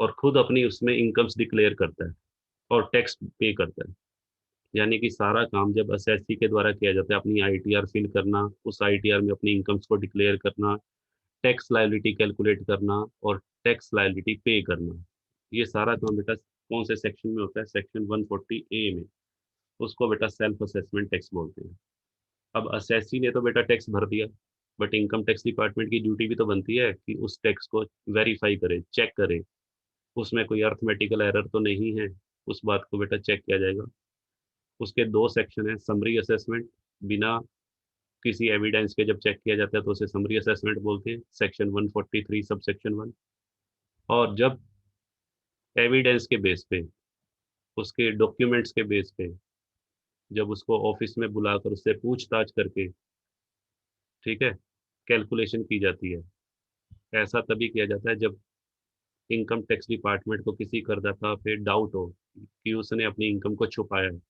और खुद अपनी उसमें इनकम्स डिक्लेयर करता है और टैक्स पे करता है। यानी कि सारा काम जब एसएससी के द्वारा किया जाता है, अपनी आईटीआर फिल करना, उस आईटीआर में अपनी इनकम्स को डिक्लेयर करना, टैक्स लायबिलिटी कैलकुलेट करना और टैक्स लायबिलिटी पे करना, ये सारा काम बेटा कौन से सेक्शन में होता है? सेक्शन 140 ए में। उसको बेटा सेल्फ असेसमेंट टैक्स बोलते हैं। अब असेसी ने तो बेटा टैक्स भर दिया, बट इनकम टैक्स डिपार्टमेंट की ड्यूटी भी तो बनती है कि उस टैक्स को वेरीफाई करे, चेक करे, उसमें कोई अर्थमेटिकल एरर तो नहीं है, उस बात को बेटा चेक किया जाएगा। उसके दो सेक्शन है, समरी असेसमेंट, बिना किसी एविडेंस के जब चेक किया जाता है तो उसे समरी असेसमेंट बोलते हैं, सेक्शन 143 सब सेक्शन 1। और जब एविडेंस के बेस पे, उसके डॉक्यूमेंट्स के बेस पे, जब उसको ऑफिस में बुलाकर उससे पूछताछ करके, ठीक है, कैलकुलेशन की जाती है। ऐसा तभी किया जाता है जब इनकम टैक्स डिपार्टमेंट को किसी करदाता पे डाउट हो कि उसने अपनी इनकम को छुपाया है।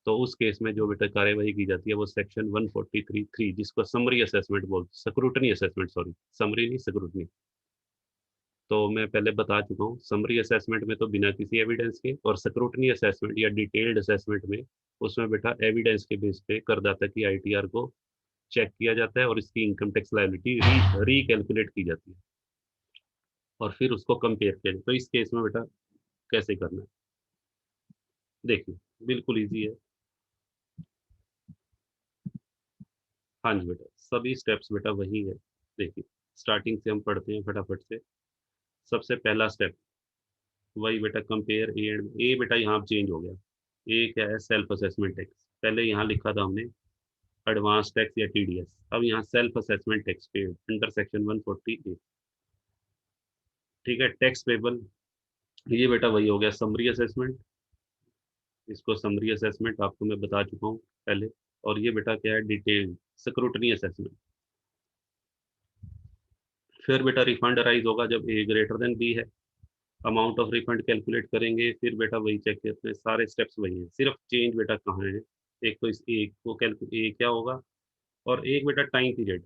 तो उस केस में जो बेटा कार्यवाही की जाती है वो सेक्शन 143(3), जिसको समरी असेसमेंट बोलते, स्क्रूटनी असेसमेंट, सॉरी समरी नहीं, स्क्रूटनी। तो मैं पहले बता चुका हूँ, समरी असेसमेंट में तो बिना किसी एविडेंस के, और स्क्रूटनी असेसमेंट या डिटेल्ड असेसमेंट में, उसमें बेटा एविडेंस के बेस पे करदाता की आईटीआर को चेक किया जाता है और इसकी इनकम टैक्स लायबिलिटी रीकैलकुलेट की जाती है और फिर उसको कंपेयर किया जाए। तो इस केस में बेटा कैसे करना है, देखिए, बिल्कुल इजी है। हाँ जी बेटा, सभी स्टेप्स बेटा वही है। देखिए, स्टार्टिंग से हम पढ़ते हैं फटाफट से। सबसे पहला स्टेप वही बेटा, कंपेयर ए एंड ए। बेटा यहाँ चेंज हो गया। ए क्या है? Self assessment tax. पहले यहाँ लिखा था हमने एडवांस टैक्स या टीडीएस, अब यहाँ सेल्फ असेसमेंट टैक्स पे अंडर सेक्शन 140 ए। ठीक है, टैक्स पेबल, ये बेटा वही हो गया समरी असेसमेंट। इसको समरी असेसमेंट आपको मैं बता चुका हूँ पहले। और ये बेटा क्या है? Detail scrutiny assessment. फिर बेटा रिफंड अराइज होगा जब ए ग्रेटर देन बी है, अमाउंट ऑफ रिफंड कैलकुलेट करेंगे, फिर बेटा वही चेक करते हैं, सारे स्टेप्स वही हैं, सिर्फ चेंज बेटा कहाँ है? एक तो इस एक को कैलकुलेट ए क्या होगा, और एक बेटा time period.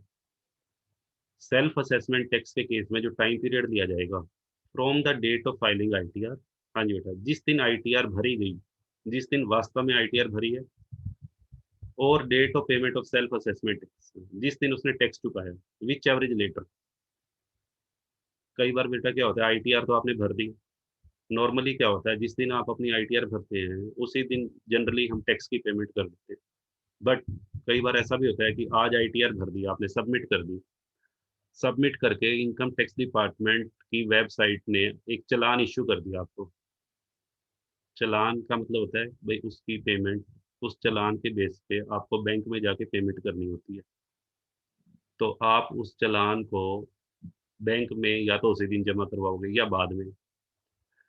Self assessment tax के केस में जो टाइम पीरियड दिया जाएगा, from the date of filing ITR. हाँ जी बेटा, जिस दिन आईटीआर भरी गई, जिस दिन वास्तव में आईटीआर भरी है, और date of payment of self assessment tax, जिस दिन उसने टैक्स चुकाया, विच एवरेज लेटर। कई बार बेटा क्या होता है, आईटीआर तो आपने भर दी, नॉर्मली क्या होता है, जिस दिन आप अपनी आईटीआर भरते हैं उसी दिन जनरली हम टैक्स की पेमेंट कर देते हैं। बट कई बार ऐसा भी होता है कि आज आईटीआर भर दी आपने, सबमिट कर दी, सबमिट करके इनकम टैक्स डिपार्टमेंट की वेबसाइट ने एक चालान इशू कर दिया आपको। चालान का मतलब होता है भाई उसकी पेमेंट, उस चालान के बेस पे आपको बैंक में जाके पेमेंट करनी होती है। तो आप उस चालान को बैंक में या तो उसी दिन जमा करवाओगे या बाद में।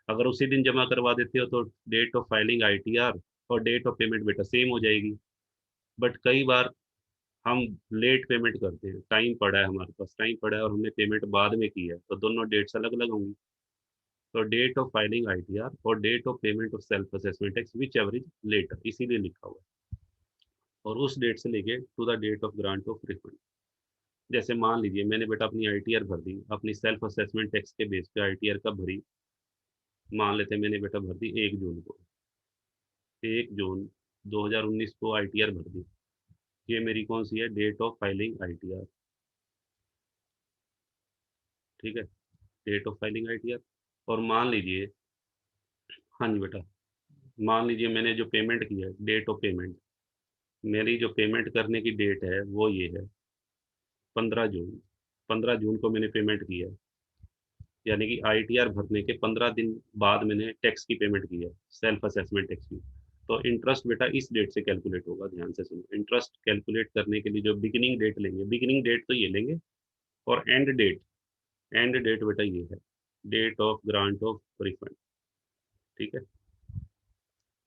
अगर उसी दिन जमा करवा देते हो तो डेट ऑफ फाइलिंग आईटीआर और डेट ऑफ पेमेंट बेटा सेम हो जाएगी। बट कई बार हम लेट पेमेंट करते हैं, टाइम पड़ा है, हमारे पास टाइम पड़ा है और हमने पेमेंट बाद में की है, तो दोनों डेट्स अलग अलग होंगी। तो डेट ऑफ फाइलिंग आईटीआर और date of payment of self assessment tax which ever is later, इसीलिए लिखा हुआ है। और उस डेट से लेके to the date of grant of refund. जैसे मान लीजिए मैंने बेटा अपनी आईटीआर भर दी, अपनी सेल्फ असेसमेंट टैक्स के बेस पे आईटीआर कब भरी, मान लेते हैं मैंने बेटा भर दी 1 जून को, 1 जून 2019 को आईटीआर भर दी। ये मेरी कौन सी है? Date of filing ITR. ठीक है, डेट ऑफ फाइलिंग आईटीआर। और मान लीजिए, हाँ जी बेटा, मान लीजिए मैंने जो पेमेंट की है, डेट ऑफ पेमेंट, मेरी जो पेमेंट करने की डेट है वो ये है 15 जून। 15 जून को मैंने पेमेंट की है, यानी कि आईटीआर भरने के 15 दिन बाद मैंने टैक्स की पेमेंट की है, सेल्फ असेसमेंट टैक्स की। तो इंटरेस्ट बेटा इस डेट से कैलकुलेट होगा, ध्यान से सुनो। इंटरेस्ट कैलकुलेट करने के लिए जो बिगिनिंग डेट लेंगे, बिगिनिंग डेट तो ये लेंगे, और एंड डेट बेटा ये है, date of grant of refund. ठीक है,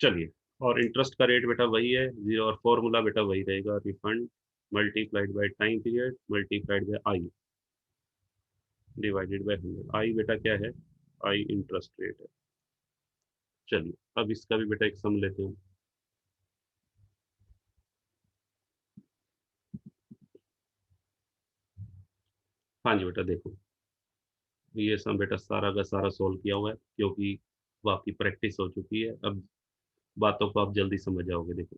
चलिए। और इंटरेस्ट का रेट बेटा वही है 0, और फॉर्मूला बेटा वही रहेगा, refund multiplied by time period multiplied by I divided by 100। आई बेटा क्या है, आई इंटरेस्ट रेट है। चलिए, अब इसका भी बेटा एक सम लेते हैं। हाँ जी बेटा, देखो ये सम बेटा सारा का सारा सोल्व किया हुआ है, क्योंकि आपकी प्रैक्टिस हो चुकी है। अब बातों को आप जल्दी समझ जाओगे। देखो,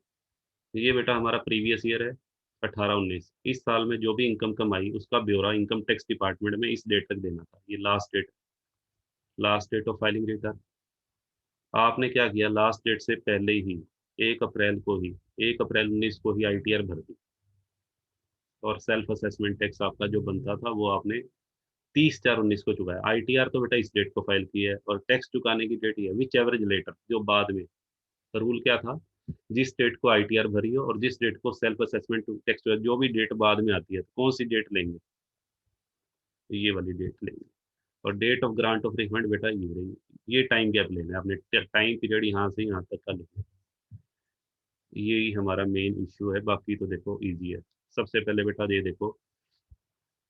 ये बेटा हमारा प्रीवियस ईयर है 18-19। इस साल में जो भी इनकम कमाई उसका ब्यौरा इनकम टैक्स डिपार्टमेंट में इस डेट तक देना था। ये last date of filing return. आपने क्या किया, लास्ट डेट से पहले ही 1 अप्रैल 19 को ही आईटीआर भर दी, और सेल्फ असेसमेंट टैक्स आपका जो बनता था वो आपने 30/4/19 को चुकाया। आईटीआर तो बेटा इस डेट को फाइल की है, और टैक्स चुकाने की डेट ये है विच एवरेज लेटर, जो बाद में। रूल क्या था, जिस डेट को आईटीआर भरी हो और जिस डेट को सेल्फ असेसमेंट टैक्स, जो भी डेट बाद में आती है, तो कौन सी डेट लेंगे, तो ये वाली डेट लेंगे। और date of grant of refund बेटा ये रहेगी। ये टाइम गैप लेना है आपने, टाइम पीरियड यहाँ से यहाँ तक का लेना है। यही हमारा मेन इश्यू है, बाकी तो देखो इजी है। सबसे पहले बेटा ये देखो,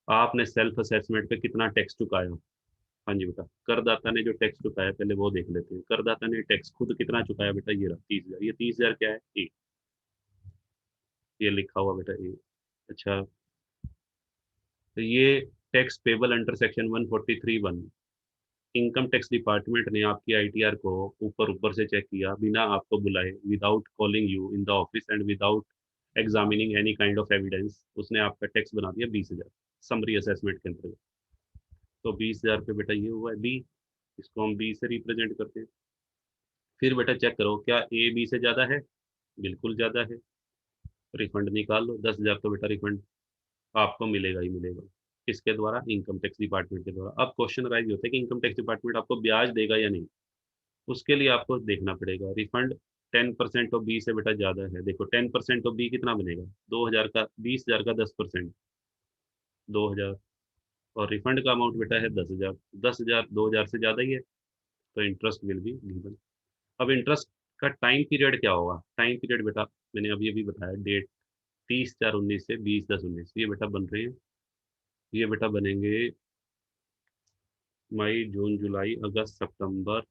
आपने सेल्फ असेसमेंट पे कितना टैक्स चुकाया। हाँ जी बेटा, करदाता ने जो टैक्स चुकाया पहले वो देख लेते हैं। करदाता ने टैक्स खुद कितना चुकाया बेटा, ये रहा 30,000। ये 30,000 क्या है, ये लिखा हुआ बेटा ए। अच्छा, तो ये tax payable under section 143(1). Income tax department ने आपकी आईटीआर को ऊपर ऊपर से चेक किया, बिना आपको बुलाए, without calling you in the office and without examining any kind of evidence. उसने आपका टैक्स बना दिया 20,000 समरी असेसमेंट के अंतर्गत। तो 20,000 पे बेटा ये हुआ है बी, इसको हम बी से रिप्रेजेंट करते हैं। फिर बेटा चेक करो, क्या ए बी से ज़्यादा है, बिल्कुल ज़्यादा है। रिफंड निकाल लो, 10,000 तो बेटा रिफंड आपको मिलेगा ही मिलेगा। किसके द्वारा, इनकम टैक्स डिपार्टमेंट के द्वारा। अब क्वेश्चन राइज होता है कि इनकम टैक्स डिपार्टमेंट आपको ब्याज देगा या नहीं। उसके लिए आपको देखना पड़ेगा, रिफंड 10% ऑफ बी से बेटा ज़्यादा है। देखो 10% ऑफ बी कितना बनेगा, 2,000 का, 20,000 का 10%, 2,000। और रिफंड का अमाउंट बेटा है 10,000। 10,000 2,000 से ज़्यादा ही है, तो इंटरेस्ट विल बी गिवन। अब इंटरेस्ट का टाइम पीरियड क्या होगा, टाइम पीरियड बेटा मैंने अभी अभी बताया, डेट 30/4/19 से 20/10/19, ये बेटा बन रहे हैं। ये बेटा बनेंगे मई जून जुलाई अगस्त सितंबर,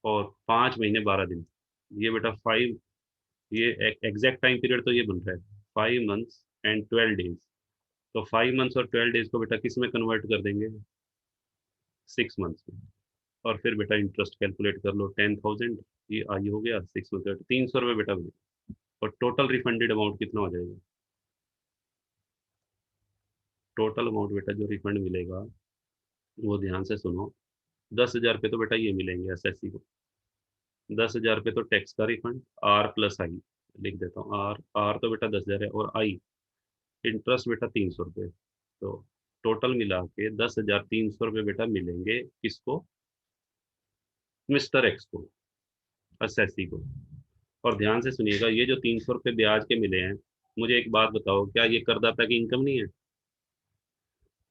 और 5 महीने 12 दिन। ये बेटा 5, ये एग्जैक्ट टाइम पीरियड तो ये बन रहा है 5 मंथ्स एंड 12 डेज। तो 5 मंथ्स और 12 डेज को बेटा किस में कन्वर्ट कर देंगे, 6 मंथ्स में। और फिर बेटा इंटरेस्ट कैलकुलेट कर लो, 10,000 ये आई हो गया, 6 मंथ 300 रुपये बेटा बने। और टोटल रिफंडेड अमाउंट कितना हो जाएगा, टोटल अमाउंट बेटा जो रिफंड मिलेगा वो ध्यान से सुनो। 10,000 रुपये तो बेटा ये मिलेंगे एसएससी को, 10,000 रुपये तो टैक्स का रिफंड, आर प्लस आई लिख देता हूँ। आर आर तो बेटा 10,000 है, और आई इंटरेस्ट बेटा 300 रुपये। तो टोटल मिला के 10,300 रुपये बेटा मिलेंगे किसको, मिस्टर एक्स को, एसएससी को। और ध्यान से सुनिएगा, ये जो 300 रुपये ब्याज के मिले हैं, मुझे एक बात बताओ, क्या ये करदाता की इनकम नहीं है।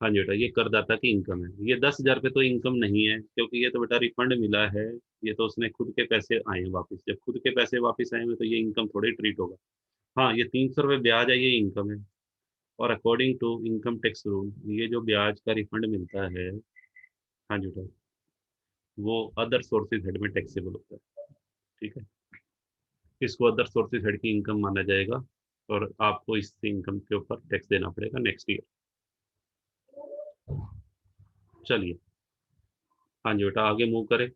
हाँ जी बेटा, ये करदाता की इनकम है। ये 10,000 रुपये तो इनकम नहीं है, क्योंकि ये तो बेटा रिफंड मिला है। ये तो उसने खुद के पैसे आए हैं वापस, जब खुद के पैसे वापस आएंगे तो ये इनकम थोड़ी ट्रीट होगा। हाँ, ये 300 रुपये ब्याज है, ये इनकम है। और according to income tax rule, ये जो ब्याज का रिफंड मिलता है, हाँ जी बेटा, वो अदर सोर्सेज हेड में टैक्सेबल होता है। ठीक है, इसको अदर सोर्सेज हेड की इनकम माना जाएगा, और आपको इस इनकम के ऊपर टैक्स देना पड़ेगा नेक्स्ट ईयर। चलिए, हाँ जी बेटा, आगे मूव करें।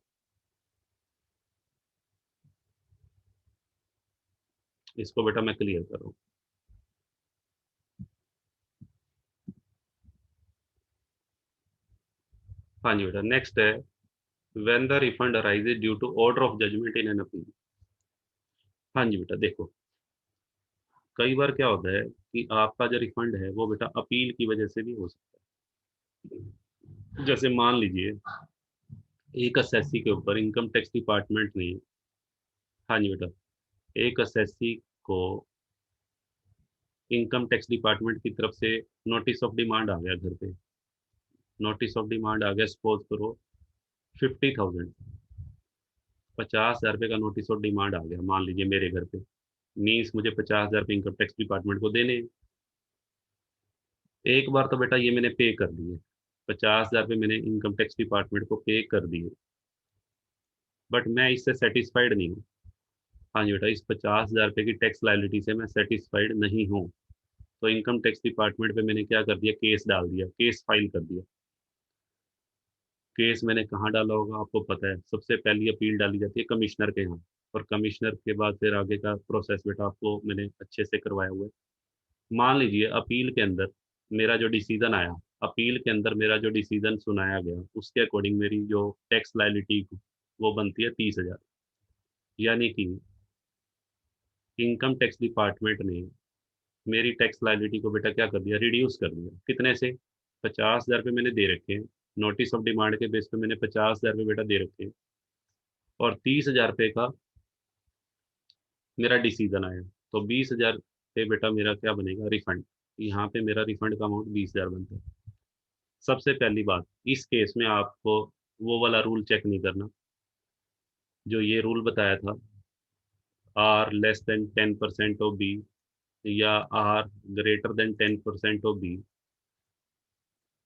इसको बेटा मैं क्लियर कर रहा हूँ। हाँ जी बेटा, नेक्स्ट है, when the refund arises due to order of judgement in an appeal. हाँ जी बेटा, देखो कई बार क्या होता है कि आपका जो रिफंड है वो बेटा अपील की वजह से भी हो सकता है। जैसे मान लीजिए एक असेसी के ऊपर इनकम टैक्स डिपार्टमेंट ने हाँ जी बेटा, एक असेसी को इनकम टैक्स डिपार्टमेंट की तरफ से नोटिस ऑफ डिमांड आ गया घर पे। नोटिस ऑफ डिमांड आ गया, सपोज करो 50,000, 50,000 रुपये का नोटिस ऑफ डिमांड आ गया मान लीजिए मेरे घर पे। मीन्स मुझे 50,000 रुपये इनकम टैक्स डिपार्टमेंट को देने हैं। एक बार तो बेटा ये मैंने पे कर दिए, 50,000 रुपये मैंने इनकम टैक्स डिपार्टमेंट को पे कर दिए, बट मैं इससे सेटिस्फाइड नहीं हूँ। हाँ जी बेटा, इस 50,000 रुपये की टैक्स लायबिलिटी से मैं सेटिस्फाइड नहीं हूँ। तो इनकम टैक्स डिपार्टमेंट पे मैंने क्या कर दिया, केस डाल दिया, केस फाइल कर दिया। केस मैंने कहाँ डाला होगा आपको पता है, सबसे पहली अपील डाली जाती है कमिश्नर के यहाँ, और कमिश्नर के बाद फिर आगे का प्रोसेस बेटा आपको मैंने अच्छे से करवाया हुआ है। मान लीजिए अपील के अंदर मेरा जो डिसीजन आया, अपील के अंदर मेरा जो डिसीजन सुनाया गया, उसके अकॉर्डिंग मेरी जो टैक्स लायबिलिटी वो बनती है 30,000। यानी कि इनकम टैक्स डिपार्टमेंट ने मेरी टैक्स लायबिलिटी को बेटा क्या कर दिया, रिड्यूस कर दिया। कितने से, 50,000 रुपये मैंने दे रखे हैं, नोटिस ऑफ डिमांड के बेस पे मैंने 50,000 रुपये बेटा दे रखे हैं, और 30,000 रुपये का मेरा डिसीजन आया, तो 20,000 पे बेटा मेरा क्या बनेगा, रिफंड। यहाँ पे मेरा रिफंड का अमाउंट 20,000 बनता है। सबसे पहली बात, इस केस में आपको वो वाला रूल चेक नहीं करना जो ये रूल बताया था, are less than 10% of B या are greater than 10% of B,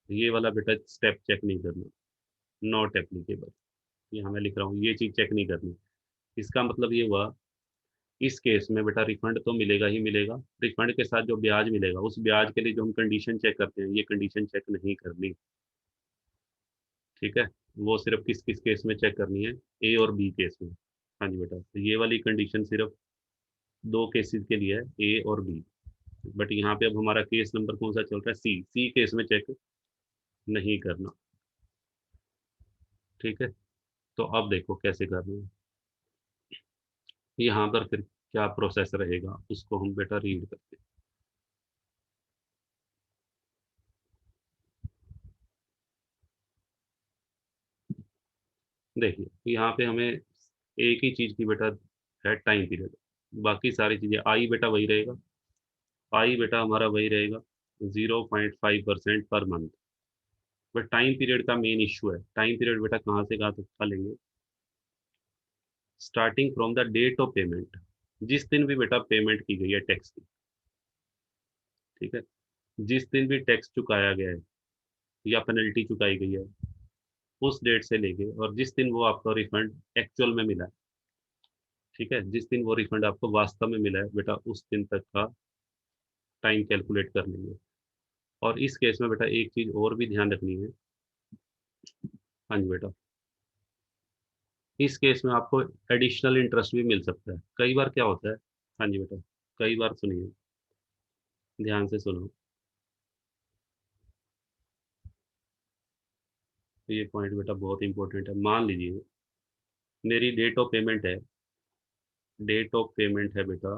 ये वाला बेटा स्टेप चेक नहीं करना, नॉट एप्लीकेबल। यहाँ मैं लिख रहा हूँ ये चीज चेक नहीं करनी। इसका मतलब ये हुआ, इस केस में बेटा रिफंड तो मिलेगा ही मिलेगा, रिफंड के साथ जो ब्याज मिलेगा उस ब्याज के लिए जो हम कंडीशन चेक करते हैं, ये कंडीशन चेक नहीं करनी। ठीक है, वो सिर्फ किस किस केस में चेक करनी है, ए और बी केस में। हाँ जी बेटा, तो ये वाली कंडीशन सिर्फ दो केसेस के लिए है, ए और बी। बट यहाँ पे अब हमारा केस नंबर कौन सा चल रहा है, सी। सी केस में चेक नहीं करना। ठीक है, तो अब देखो कैसे करना है। यहाँ पर फिर क्या प्रोसेस रहेगा उसको हम बेटा रीड करते हैं। देखिए यहाँ पे हमें एक ही चीज की बेटा है, टाइम पीरियड। बाकी सारी चीजें, आई बेटा वही रहेगा, आई बेटा हमारा वही रहेगा, 0.5% per month. But time period का मेन इश्यू है, टाइम पीरियड बेटा कहाँ से कहाँ तक का लेंगे, starting from the date of payment, जिस दिन भी बेटा पेमेंट की गई है टैक्स की। ठीक है, जिस दिन भी टैक्स चुकाया गया है या पेनल्टी चुकाई गई है, उस डेट से लेके और जिस दिन वो आपका रिफंड एक्चुअल में मिला है। ठीक है, जिस दिन वो रिफंड आपको वास्तव में मिला है बेटा, उस दिन तक का टाइम कैलकुलेट कर लेंगे। और इस केस में बेटा एक चीज और भी ध्यान रखनी है। हाँ जी बेटा, इस केस में आपको एडिशनल इंटरेस्ट भी मिल सकता है। कई बार क्या होता है, हाँ जी बेटा, कई बार सुनिए, ध्यान से सुनो, ये पॉइंट बेटा बहुत इंपॉर्टेंट है। मान लीजिए मेरी डेट ऑफ पेमेंट है, डेट ऑफ पेमेंट है बेटा,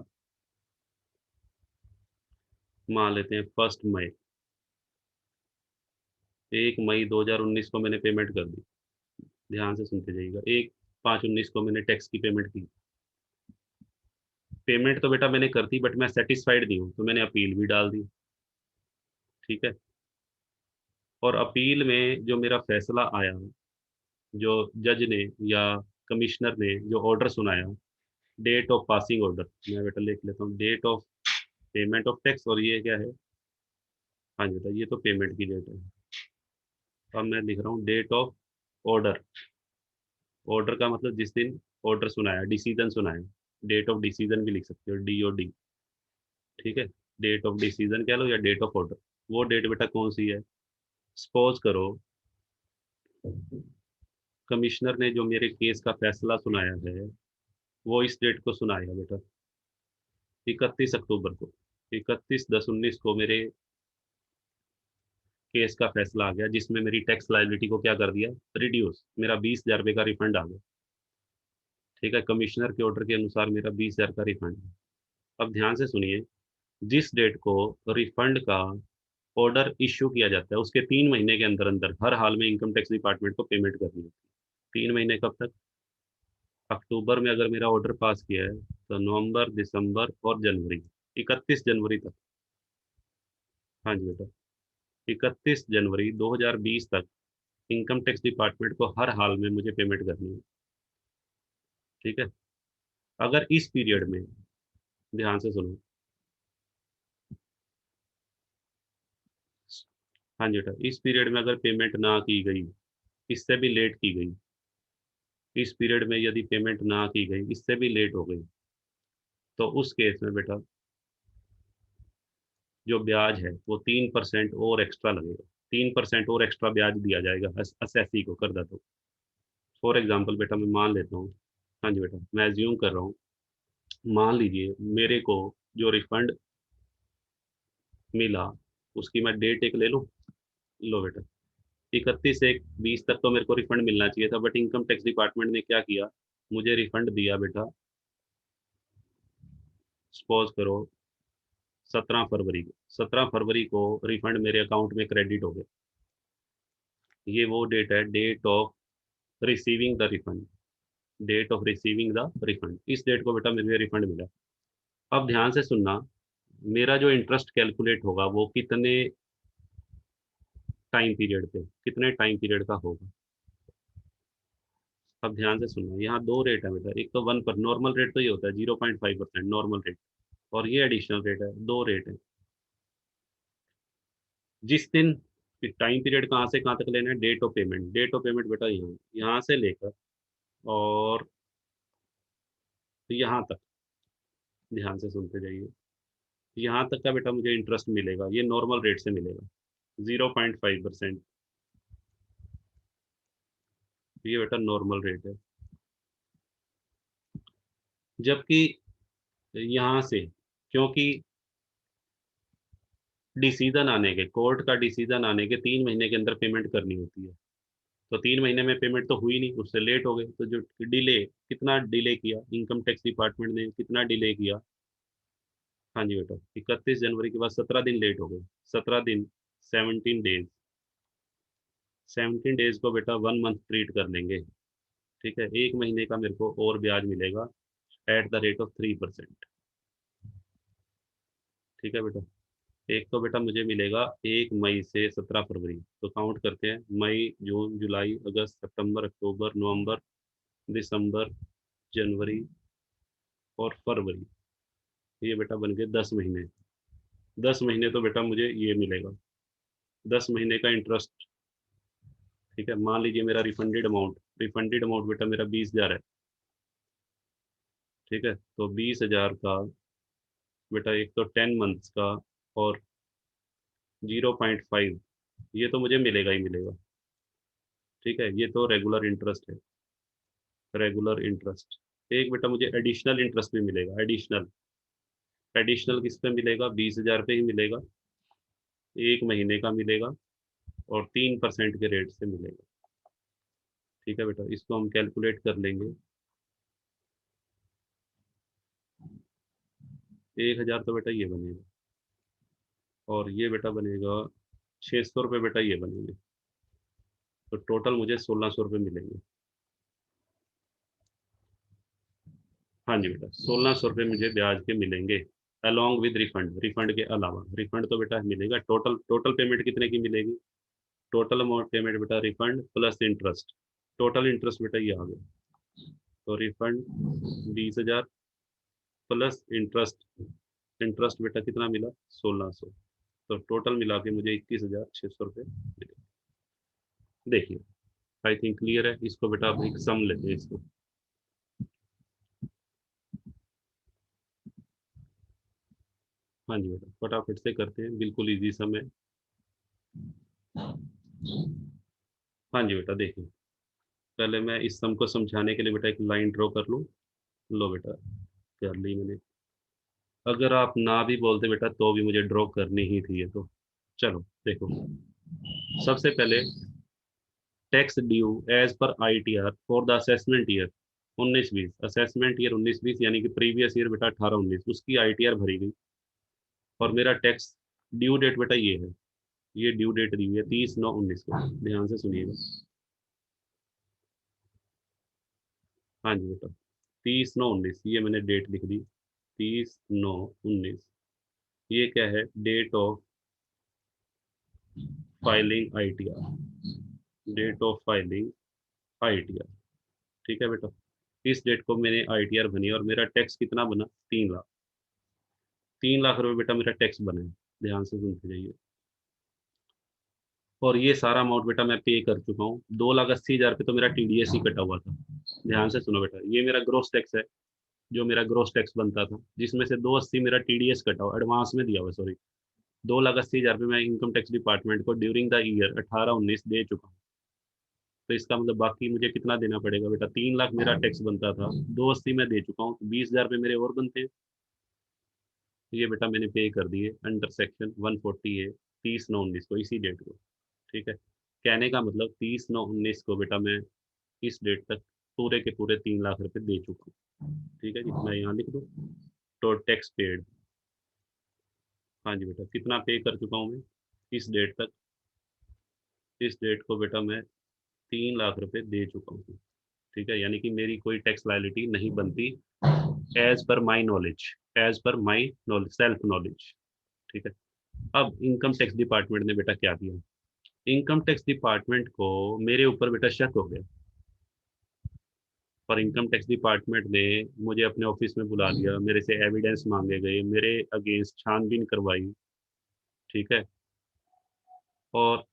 मान लेते हैं 1 मई, 1 मई 2019 को मैंने पेमेंट कर दी। ध्यान से सुनते जाइएगा, 1/5/19 को मैंने टैक्स की पेमेंट की। पेमेंट तो बेटा मैंने कर दी, बट मैं सेटिस्फाइड नहीं हूँ, तो मैंने अपील भी डाल दी। ठीक है, और अपील में जो मेरा फैसला आया, जो जज ने या कमिश्नर ने जो ऑर्डर सुनाया, डेट ऑफ पासिंग ऑर्डर, मैं बेटा लिख लेता हूँ, date of payment of tax, और ये क्या है, हाँ जी बेटा ये तो पेमेंट की डेट है। अब मैं लिख रहा हूँ डेट ऑफ ऑर्डर। ऑर्डर का मतलब जिस दिन ऑर्डर सुनाया, डिसीजन सुनाया, डेट ऑफ डिसीजन भी लिख सकते हो, डी और डी। ठीक है, डेट ऑफ डिसीजन कह लो या डेट ऑफ ऑर्डर, वो डेट बेटा कौन सी है, सपोज करो कमिश्नर ने जो मेरे केस का फैसला सुनाया है, वो इस डेट को सुनाया बेटा, 31 अक्टूबर को, 31/10/19 को मेरे केस का फैसला आ गया, जिसमें मेरी टैक्स लायबिलिटी को क्या कर दिया, रिड्यूस, मेरा 20,000 रुपये का रिफंड आ गया। ठीक है, कमिश्नर के ऑर्डर के अनुसार मेरा 20,000 का रिफंड। अब ध्यान से सुनिए, जिस डेट को रिफंड का ऑर्डर इश्यू किया जाता है, उसके 3 महीने के अंदर अंदर हर हाल में इनकम टैक्स डिपार्टमेंट को पेमेंट करनी होती है। 3 महीने कब तक, अक्टूबर में अगर मेरा ऑर्डर पास किया है तो नवंबर, दिसंबर और जनवरी, 31 जनवरी तक। हाँ जी बेटा, 31 जनवरी 2020 तक इनकम टैक्स डिपार्टमेंट को हर हाल में मुझे पेमेंट करनी है। ठीक है। अगर इस पीरियड में, ध्यान से सुनो, हाँ जी बेटा, इस पीरियड में अगर पेमेंट ना की गई, इससे भी लेट की गई, इस पीरियड में यदि पेमेंट ना की गई, इससे भी लेट हो गई, तो उस केस में बेटा जो ब्याज है वो 3% और एक्स्ट्रा लगेगा। 3% और एक्स्ट्रा ब्याज दिया जाएगा असेसी को, कर दो। फॉर एग्जाम्पल बेटा मैं मान लेता हूँ, हाँ जी बेटा मैं एज्यूम कर रहा हूँ, मान लीजिए मेरे को जो रिफंड मिला उसकी मैं डेट एक ले लूँ। लो बेटा, 31/1/20 तक तो मेरे को रिफंड मिलना चाहिए था, बट इनकम टैक्स डिपार्टमेंट ने क्या किया, मुझे रिफंड दिया बेटा, सपोज करो 17 फरवरी को। 17 फरवरी को रिफंड मेरे अकाउंट में क्रेडिट हो गया। ये वो डेट है, date of receiving the refund. Date of receiving the refund, इस डेट को बेटा मुझे रिफंड मिला। अब ध्यान से सुनना, मेरा जो इंटरेस्ट कैलकुलेट होगा वो कितने टाइम पीरियड पे, कितने टाइम पीरियड का होगा। अब ध्यान से सुनना, यहाँ दो रेट है बेटा, एक तो वन पर नॉर्मल रेट तो ये होता है 0.5% नॉर्मल रेट, और ये एडिशनल रेट है, दो रेट है। जिस दिन टाइम पीरियड कहाँ से कहाँ तक लेना है, date of payment, date of payment बेटा यहाँ यहाँ से लेकर और यहाँ तक, ध्यान से सुनते जाइए, यहाँ तक का बेटा मुझे इंटरेस्ट मिलेगा, ये नॉर्मल रेट से मिलेगा 0.5%। ये बेटा नॉर्मल रेट है। जबकि यहाँ से, क्योंकि डिसीजन आने के, कोर्ट का डिसीजन आने के 3 महीने के अंदर पेमेंट करनी होती है, तो 3 महीने में पेमेंट तो हुई नहीं, उससे लेट हो गए, तो जो डिले, कितना डिले किया इनकम टैक्स डिपार्टमेंट ने, कितना डिले किया। हाँ जी बेटा, 31 जनवरी के बाद 17 दिन लेट हो गए। 17 दिन, 17 डेज, 17 डेज को बेटा 1 मंथ ट्रीट कर लेंगे। ठीक है, 1 महीने का मेरे को और ब्याज मिलेगा एट द रेट ऑफ 3%। ठीक है बेटा, एक तो बेटा मुझे मिलेगा 1 मई से 17 फरवरी, तो काउंट करते हैं, मई, जून, जुलाई, अगस्त, सितंबर, अक्टूबर, नवंबर, दिसंबर, जनवरी और फरवरी। ये बेटा बन गए 10 महीने। 10 महीने तो बेटा मुझे ये मिलेगा, 10 महीने का इंटरेस्ट। ठीक है, मान लीजिए मेरा रिफंडेड अमाउंट बेटा मेरा 20,000 है। ठीक है, तो 20,000 का बेटा एक तो 10 मंथ्स का और 0.5, ये तो मुझे मिलेगा ही मिलेगा। ठीक है, ये तो रेगुलर इंटरेस्ट है, रेगुलर इंटरेस्ट। एक बेटा मुझे एडिशनल इंटरेस्ट भी मिलेगा, एडिशनल। एडिशनल किस पे मिलेगा, 20,000 पे ही मिलेगा, 1 महीने का मिलेगा और 3% के रेट से मिलेगा। ठीक है बेटा, इसको हम कैलकुलेट कर लेंगे। 1,000 तो बेटा ये बनेगा, और ये बेटा बनेगा 600 रुपये बेटा ये बनेंगे, तो टोटल मुझे 1,600 रुपये मिलेंगे। हाँ जी बेटा, 1,600 रुपये मुझे ब्याज के मिलेंगे, अलॉन्ग विद रिफंड, रिफंड के अलावा। रिफंड तो बेटा मिलेगा, टोटल टोटल पेमेंट कितने की मिलेगी, टोटल अमाउंट पेमेंट बेटा refund plus interest, total interest बेटा ये आ गया, तो रिफंड 20,000 प्लस इंटरेस्ट, इंटरेस्ट बेटा कितना मिला, 1,600, तो टोटल मिला के मुझे 21,600 रुपये मिले। देखिए, आई थिंक क्लियर है, इसको बेटा आप एक सम लेते हैं इसको। हाँ जी बेटा, फटाफट से करते हैं, बिल्कुल इजी सम है। हाँ जी बेटा, देखिए, पहले मैं इस सम को समझाने के लिए बेटा एक लाइन ड्रॉ कर लूँ। लो बेटा, कर ली मैंने। अगर आप ना भी बोलते बेटा तो भी मुझे ड्रॉ करनी ही थी ये तो। चलो देखो, सबसे पहले tax due as per ITR for the assessment year 19-20, assessment year 19-20 यानी कि प्रीवियस ईयर बेटा 18-19, उसकी ITR भरी गई, और मेरा टैक्स ड्यू डेट बेटा ये है, ये ड्यू डेट दी हुई है 30/9/19 को, ध्यान से सुनिएगा। हाँ जी बेटा, 30/9/19, ये मैंने डेट लिख दी 30/9/19। ये क्या है? Date of filing ITR, date of filing ITR। ठीक है बेटा, इस डेट को मैंने ITR बनी और मेरा टैक्स कितना बना? 3 लाख। 3 लाख रुपए बेटा मेरा टैक्स बना है। ध्यान से सुनते जाइए। और ये सारा अमाउंट बेटा मैं पे कर चुका हूँ। 2,80,000 पे तो मेरा TDS ही कटा हुआ था। ध्यान से सुनो बेटा, ये मेरा ग्रोस टैक्स है, जो मेरा ग्रोस टैक्स बनता था, जिसमें से 280 मेरा TDS कटा हुआ, एडवांस में दिया हुआ, सॉरी। 2,80,000 पे मैं इनकम टैक्स डिपार्टमेंट को ड्यूरिंग द ईयर 18-19 दे चुका हूँ। तो इसका मतलब बाकी मुझे कितना देना पड़ेगा बेटा? 3 लाख मेरा टैक्स बनता था, 280 मैं दे चुका हूँ, तो 20,000 पे मेरे और बनते हैं। ये बेटा मैंने पे कर दिए अंडर सेक्शन 140A 30/9/19 को, इसी डेट को। ठीक है, कहने का मतलब 30/9/19 को बेटा मैं इस डेट तक पूरे के पूरे 3 लाख रुपए दे चुका हूँ। ठीक है जी, मैं यहाँ लिख दूँ तो टैक्स पेड। हाँ जी बेटा, कितना पे कर चुका हूँ मैं इस डेट तक? इस डेट को बेटा मैं 3 लाख रुपए दे चुका हूँ। ठीक है, यानी कि मेरी कोई टैक्स लायबिलिटी नहीं बनती, as per my knowledge, as per my knowledge, self knowledge. ठीक है, अब इनकम टैक्स डिपार्टमेंट ने बेटा क्या किया? इनकम टैक्स डिपार्टमेंट को मेरे ऊपर बेटा शक हो गया, और इनकम टैक्स डिपार्टमेंट ने मुझे अपने ऑफिस में बुला लिया, मेरे से एविडेंस मांगे गए, मेरे अगेंस्ट छानबीन करवाई। ठीक है, और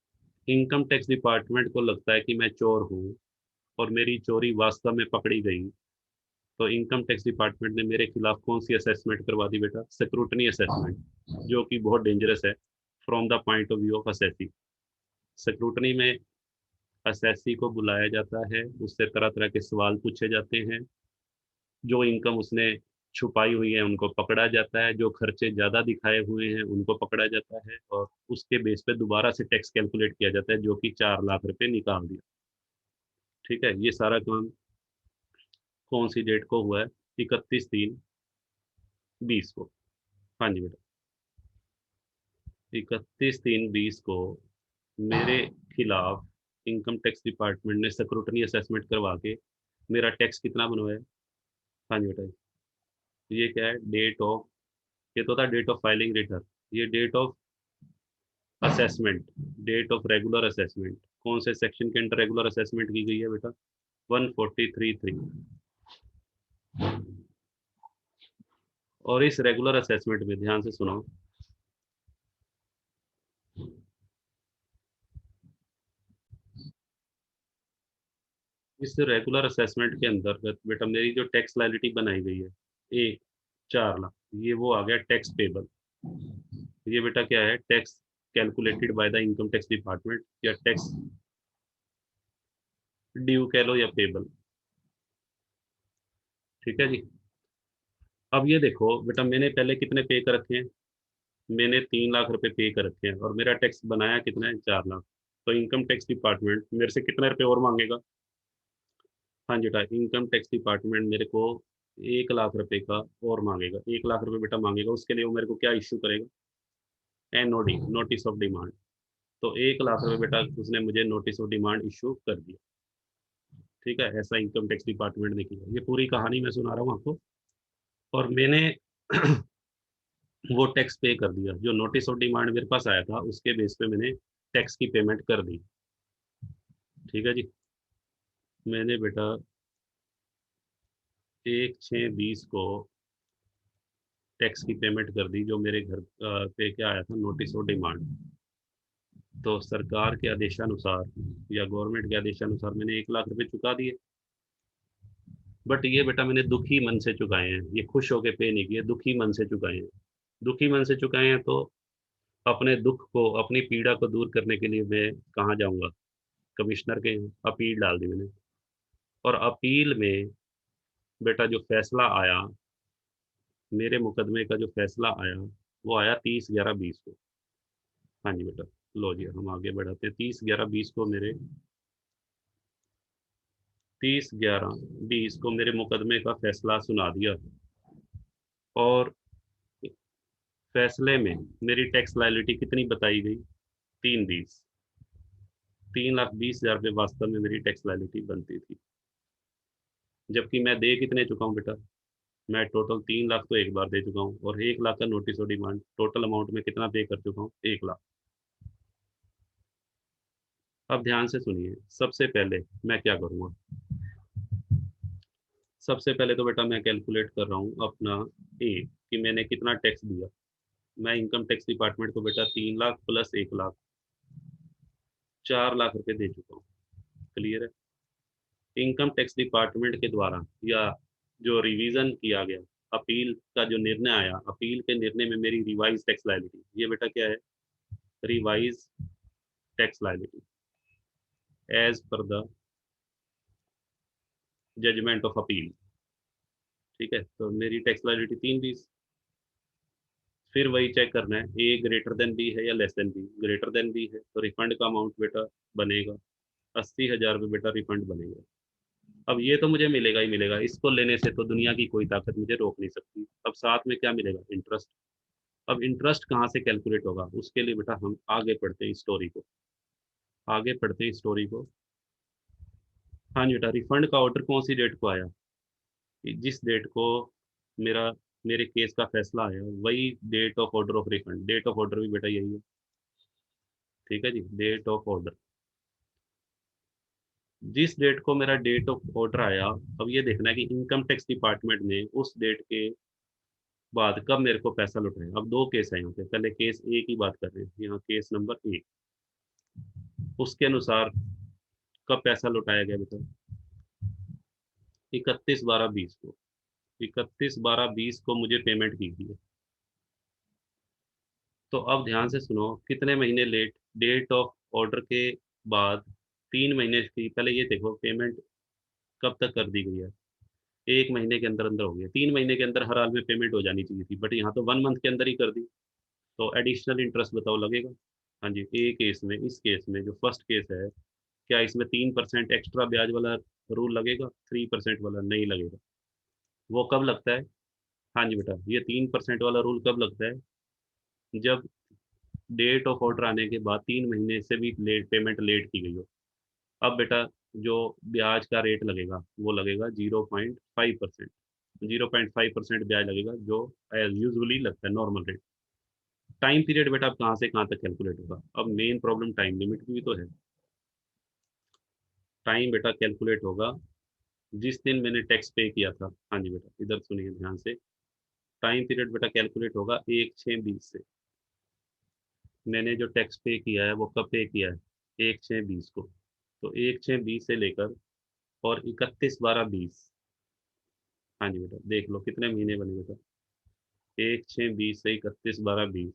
इनकम टैक्स डिपार्टमेंट को लगता है कि मैं चोर हूँ और मेरी चोरी वास्तव में पकड़ी गई, तो इनकम टैक्स डिपार्टमेंट ने मेरे खिलाफ कौन सी असेसमेंट करवा दी बेटा? स्क्रूटनी असेसमेंट, जो कि बहुत डेंजरस है from the point of view of assessee. Scrutiny में असेसी को बुलाया जाता है, उससे तरह तरह के सवाल पूछे जाते हैं, जो इनकम उसने छुपाई हुई है उनको पकड़ा जाता है, जो खर्चे ज़्यादा दिखाए हुए हैं उनको पकड़ा जाता है, और उसके बेस पे दोबारा से टैक्स कैलकुलेट किया जाता है, जो कि 4 लाख रुपए निकाल दिया। ठीक है, ये सारा काम कौन सी डेट को हुआ है? 31/3/20 को। हाँ जी बेटा, 31/3/20 को मेरे खिलाफ इनकम टैक्स डिपार्टमेंट ने स्क्रूटनी असेसमेंट करवा के मेरा टैक्स कितना बनवाया? हाँ जी बेटा, ये क्या है? डेट ऑफ, ये तो था डेट ऑफ फाइलिंग रिटर्न, ये date of assessment, date of regular assessment. कौन से सेक्शन के अंडर रेगुलर असेसमेंट की गई है बेटा? 143(3). और इस रेगुलर असेसमेंट में ध्यान से सुनो, इस रेगुलर असेसमेंट के अंतर्गत बेटा मेरी जो टैक्स लायबिलिटी बनाई गई है, ए 4 लाख, ये वो आ गया टैक्स पेबल। ये बेटा क्या है? Tax calculated by the income tax department, या टैक्स ड्यू कह लो या पेबल। ठीक है जी, अब ये देखो बेटा, मैंने पहले कितने पे कर रखे हैं? मैंने 3 लाख रुपए पे कर रखे हैं, और मेरा टैक्स बनाया कितना है? 4 लाख। तो इनकम टैक्स डिपार्टमेंट मेरे से कितने रुपए और मांगेगा? हाँ जी बेटा, इनकम टैक्स डिपार्टमेंट मेरे को 1 लाख रुपए का और मांगेगा। 1 लाख रुपए बेटा मांगेगा, उसके लिए वो मेरे को क्या इश्यू करेगा? NOD, notice of demand. तो 1 लाख रुपए बेटा उसने मुझे नोटिस ऑफ डिमांड इश्यू कर दिया। ठीक है, ऐसा इनकम टैक्स डिपार्टमेंट ने किया। ये पूरी कहानी मैं सुना रहा हूँ आपको, और मैंने वो टैक्स पे कर दिया। जो नोटिस ऑफ डिमांड मेरे पास आया था उसके बेस पे मैंने टैक्स की पेमेंट कर दी। ठीक है जी, मैंने बेटा 1/6/20 को टैक्स की पेमेंट कर दी, जो मेरे घर पे क्या आया था? Notice of demand. तो सरकार के आदेशानुसार या गवर्नमेंट के आदेशानुसार मैंने 1 लाख रुपए चुका दिए। बट ये बेटा मैंने दुखी मन से चुकाए हैं, ये खुश होके पे नहीं किए, दुखी मन से चुकाए हैं। दुखी मन से चुकाए हैं, तो अपने दुख को, अपनी पीड़ा को दूर करने के लिए मैं कहाँ जाऊंगा? कमिश्नर के यहाँ अपील डाल दी मैंने। और अपील में बेटा जो फैसला आया, मेरे मुकदमे का जो फैसला आया, वो आया 30/11/20 को। हाँ जी बेटा, लो जी हम आगे बढ़ाते हैं। 30/11/20 को मेरे 30/11/20 को मेरे मुकदमे का फैसला सुना दिया, और फैसले में मेरी टैक्स लायबिलिटी कितनी बताई गई? 3/20। 3,20,000 रुपये वास्तव में मेरी टैक्स लायबिलिटी बनती थी। जबकि मैं दे कितने चुका हूँ बेटा, मैं टोटल 3 लाख तो एक बार दे चुका हूँ, और 1 लाख का notice of demand, total amount में कितना पे कर चुका हूँ, 1 लाख। अब ध्यान से सुनिए, सबसे पहले मैं क्या करूँगा, सबसे पहले तो बेटा मैं कैलकुलेट कर रहा हूँ अपना ए, कि मैंने कितना टैक्स दिया। मैं इनकम टैक्स डिपार्टमेंट को बेटा 3 लाख प्लस 1 लाख, 4 लाख रुपए दे चुका हूँ। क्लियर है। इनकम टैक्स डिपार्टमेंट के द्वारा या जो रिवीजन किया गया, अपील का जो निर्णय आया, अपील के निर्णय में मेरी रिवाइज टैक्स लायबिलिटी, ये बेटा क्या है, revise tax liability as per the judgement of appeal. ठीक है, तो मेरी टैक्स लायबिलिटी 320। फिर वही चेक करना है, ए ग्रेटर देन बी है या less than B, greater than B है तो रिफंड का अमाउंट बेटा बनेगा 80,000 रुपये बेटा, रिफंड बनेगा। अब ये तो मुझे मिलेगा ही मिलेगा, इसको लेने से तो दुनिया की कोई ताकत मुझे रोक नहीं सकती। अब साथ में क्या मिलेगा, इंटरेस्ट। अब इंटरेस्ट कहाँ से कैलकुलेट होगा, उसके लिए बेटा हम आगे पढ़ते हैं स्टोरी को, आगे पढ़ते हैं स्टोरी को। हाँ जी बेटा, रिफंड का ऑर्डर कौन सी डेट को आया, कि जिस डेट को मेरा मेरे केस का फैसला आया वही date of order of refund, date of order भी बेटा यही है। ठीक है जी, डेट ऑफ ऑर्डर, जिस डेट को मेरा डेट ऑफ ऑर्डर आया। अब ये देखना है कि इनकम टैक्स डिपार्टमेंट ने उस डेट के बाद कब मेरे को पैसा लौटाया। अब दो केस है यहाँ पे, पहले केस ए की बात कर रहे हैं, यहाँ केस नंबर ए, उसके अनुसार कब पैसा लौटाया गया बेटा, 31/12/20 को, 31/12/20 को मुझे पेमेंट की थी। तो अब ध्यान से सुनो, कितने महीने लेट, डेट ऑफ ऑर्डर के बाद 3 महीने की, पहले ये देखो पेमेंट कब तक कर दी गई है, 1 महीने के अंदर अंदर हो गया, 3 महीने के अंदर हर हाल में पेमेंट हो जानी चाहिए थी, बट यहाँ तो 1 मंथ के अंदर ही कर दी। तो एडिशनल इंटरेस्ट बताओ लगेगा। हाँ जी, ए केस में, इस केस में जो फर्स्ट केस है, क्या इसमें 3% एक्स्ट्रा ब्याज वाला रूल लगेगा, 3% वाला नहीं लगेगा। वो कब लगता है, हाँ जी बेटा, ये 3% वाला रूल कब लगता है, जब डेट ऑफ ऑर्डर आने के बाद 3 महीने से भी लेट पेमेंट लेट की गई हो। अब बेटा जो ब्याज का रेट लगेगा वो लगेगा 0.5%, 0.5% ब्याज लगेगा, जो एज यूजली लगता है नॉर्मल रेट। टाइम पीरियड बेटा अब कहाँ से कहाँ तक कैलकुलेट होगा, अब मेन प्रॉब्लम टाइम लिमिट की भी तो है। टाइम बेटा कैलकुलेट होगा जिस दिन मैंने टैक्स पे किया था। हाँ जी बेटा, इधर सुनिए ध्यान से, टाइम पीरियड बेटा कैलकुलेट होगा 1/6/20 से। मैंने जो टैक्स पे किया है वो कब पे किया है, 1/6/20 को। तो 1/6/20 से लेकर और 31/12/20, हाँ जी बेटा देख लो कितने महीने बने बेटा, 1/6/20 से 31/12/20,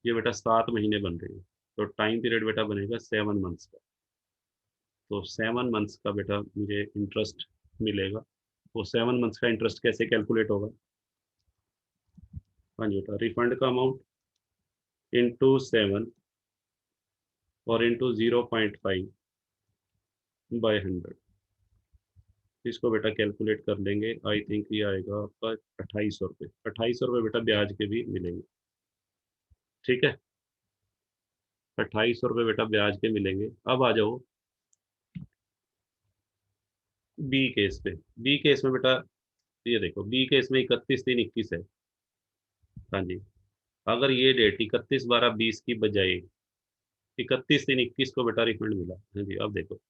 ये बेटा 7 महीने बन रहे हैं। तो टाइम पीरियड बेटा बनेगा 7 मंथ्स का। तो 7 मंथ्स का बेटा मुझे इंटरेस्ट मिलेगा। वो 7 मंथ्स का इंटरेस्ट कैसे कैलकुलेट होगा, हाँ जी बेटा, रिफंड का अमाउंट इंटू 7 और इंटू 0.5/100, इसको बेटा कैलकुलेट कर लेंगे। आई थिंक ये आएगा आपका 2800 रुपये, 2800 रुपये बेटा ब्याज के भी मिलेंगे। ठीक है, 2800 रुपये बेटा ब्याज के मिलेंगे। अब आ जाओ बी केस पे। बी केस में बेटा ये देखो, बी केस में 31/3/21 है। हाँ जी, अगर ये डेट 31/12/20 की बजाय 31/3/21 को बेटा रिफंड मिला, हाँ जी अब देखो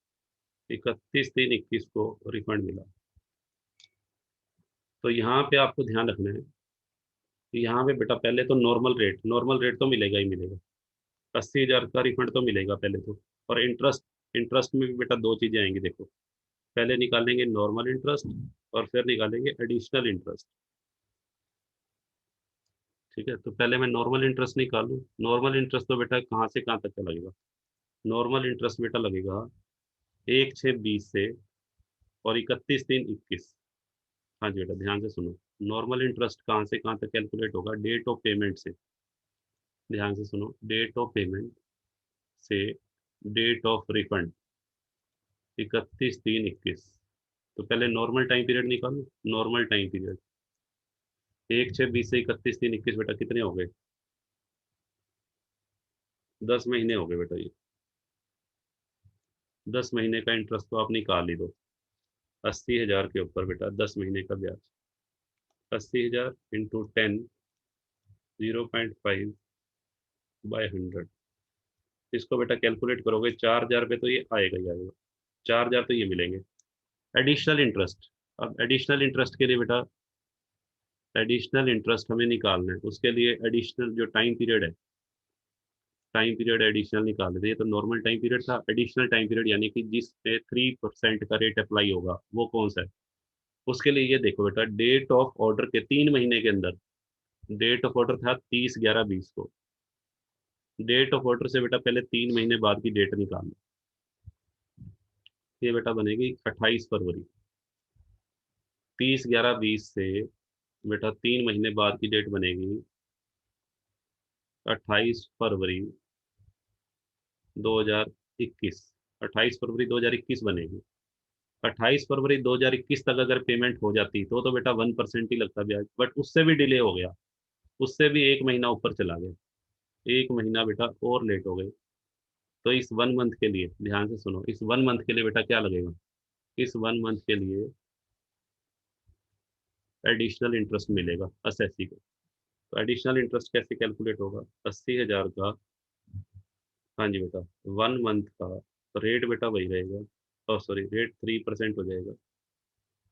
31/3/21 को रिफंड मिला, तो यहाँ पे आपको ध्यान रखना है कि यहाँ पे बेटा पहले तो नॉर्मल रेट तो मिलेगा ही मिलेगा, 80,000 का रिफंड तो मिलेगा पहले तो। और इंटरेस्ट, इंटरेस्ट में भी बेटा दो चीजें आएंगी देखो, पहले निकालेंगे नॉर्मल इंटरेस्ट और फिर निकालेंगे एडिशनल इंटरेस्ट। ठीक है, तो पहले मैं नॉर्मल इंटरेस्ट निकालूं। नॉर्मल इंटरेस्ट तो बेटा कहाँ से कहाँ तक का लगेगा, नॉर्मल इंटरेस्ट बेटा लगेगा 1/6/20 से और 31/3/21। हाँ जी बेटा ध्यान से सुनो, नॉर्मल इंटरेस्ट कहाँ से कहाँ तक कैलकुलेट होगा, डेट ऑफ पेमेंट से। ध्यान से सुनो, डेट ऑफ पेमेंट से डेट ऑफ रिफंड 31/3/21। तो पहले नॉर्मल टाइम पीरियड निकालो, नॉर्मल टाइम पीरियड 1/6/20 से 31/3/21 बेटा कितने हो गए, 10 महीने हो गए बेटा ये। 10 महीने का इंटरेस्ट तो आप निकाल ही दो। 80,000 के ऊपर बेटा 10 महीने का ब्याज, 80,000 इंटू 10, 0.5/100। इसको बेटा कैलकुलेट करोगे 4,000 पे तो ये आएगा ही आएगा, 4,000 तो ये मिलेंगे। एडिशनल इंटरेस्ट, अब एडिशनल इंटरेस्ट के लिए बेटा एडिशनल इंटरेस्ट हमें निकालना है, उसके लिए एडिशनल जो टाइम पीरियड है, टाइम पीरियड एडिशनल निकाल लेते हैं। ये तो नॉर्मल टाइम पीरियड था, एडिशनल टाइम पीरियड यानी कि जिस पे 3% का रेट अप्लाई होगा वो कौन सा है। उसके लिए ये देखो बेटा, डेट ऑफ ऑर्डर के 3 महीने के अंदर, डेट ऑफ ऑर्डर था 30/11/20 को, डेट ऑफ ऑर्डर से बेटा पहले 3 महीने बाद की डेट निकालना। ये बेटा बनेगी 28 फरवरी। 30/11/20 से बेटा 3 महीने बाद की डेट बनेगी 28 फरवरी 2021। 28 फरवरी 2021 बनेगी। 28 फरवरी 2021 तक अगर पेमेंट हो जाती तो बेटा 1% ही लगता ब्याज, बट उससे भी डिले हो गया, उससे भी 1 महीना ऊपर चला गया, 1 महीना बेटा और लेट हो गए। तो इस 1 मंथ के लिए ध्यान से सुनो, इस 1 मंथ के लिए बेटा क्या लगेगा, इस 1 मंथ के लिए एडिशनल इंटरेस्ट मिलेगा असेसी को। तो एडिशनल इंटरेस्ट कैसे कैलकुलेट होगा, 80,000 का, हाँ जी बेटा, 1 मंथ का रेट बेटा वही रहेगा, और सॉरी रेट 3% हो जाएगा,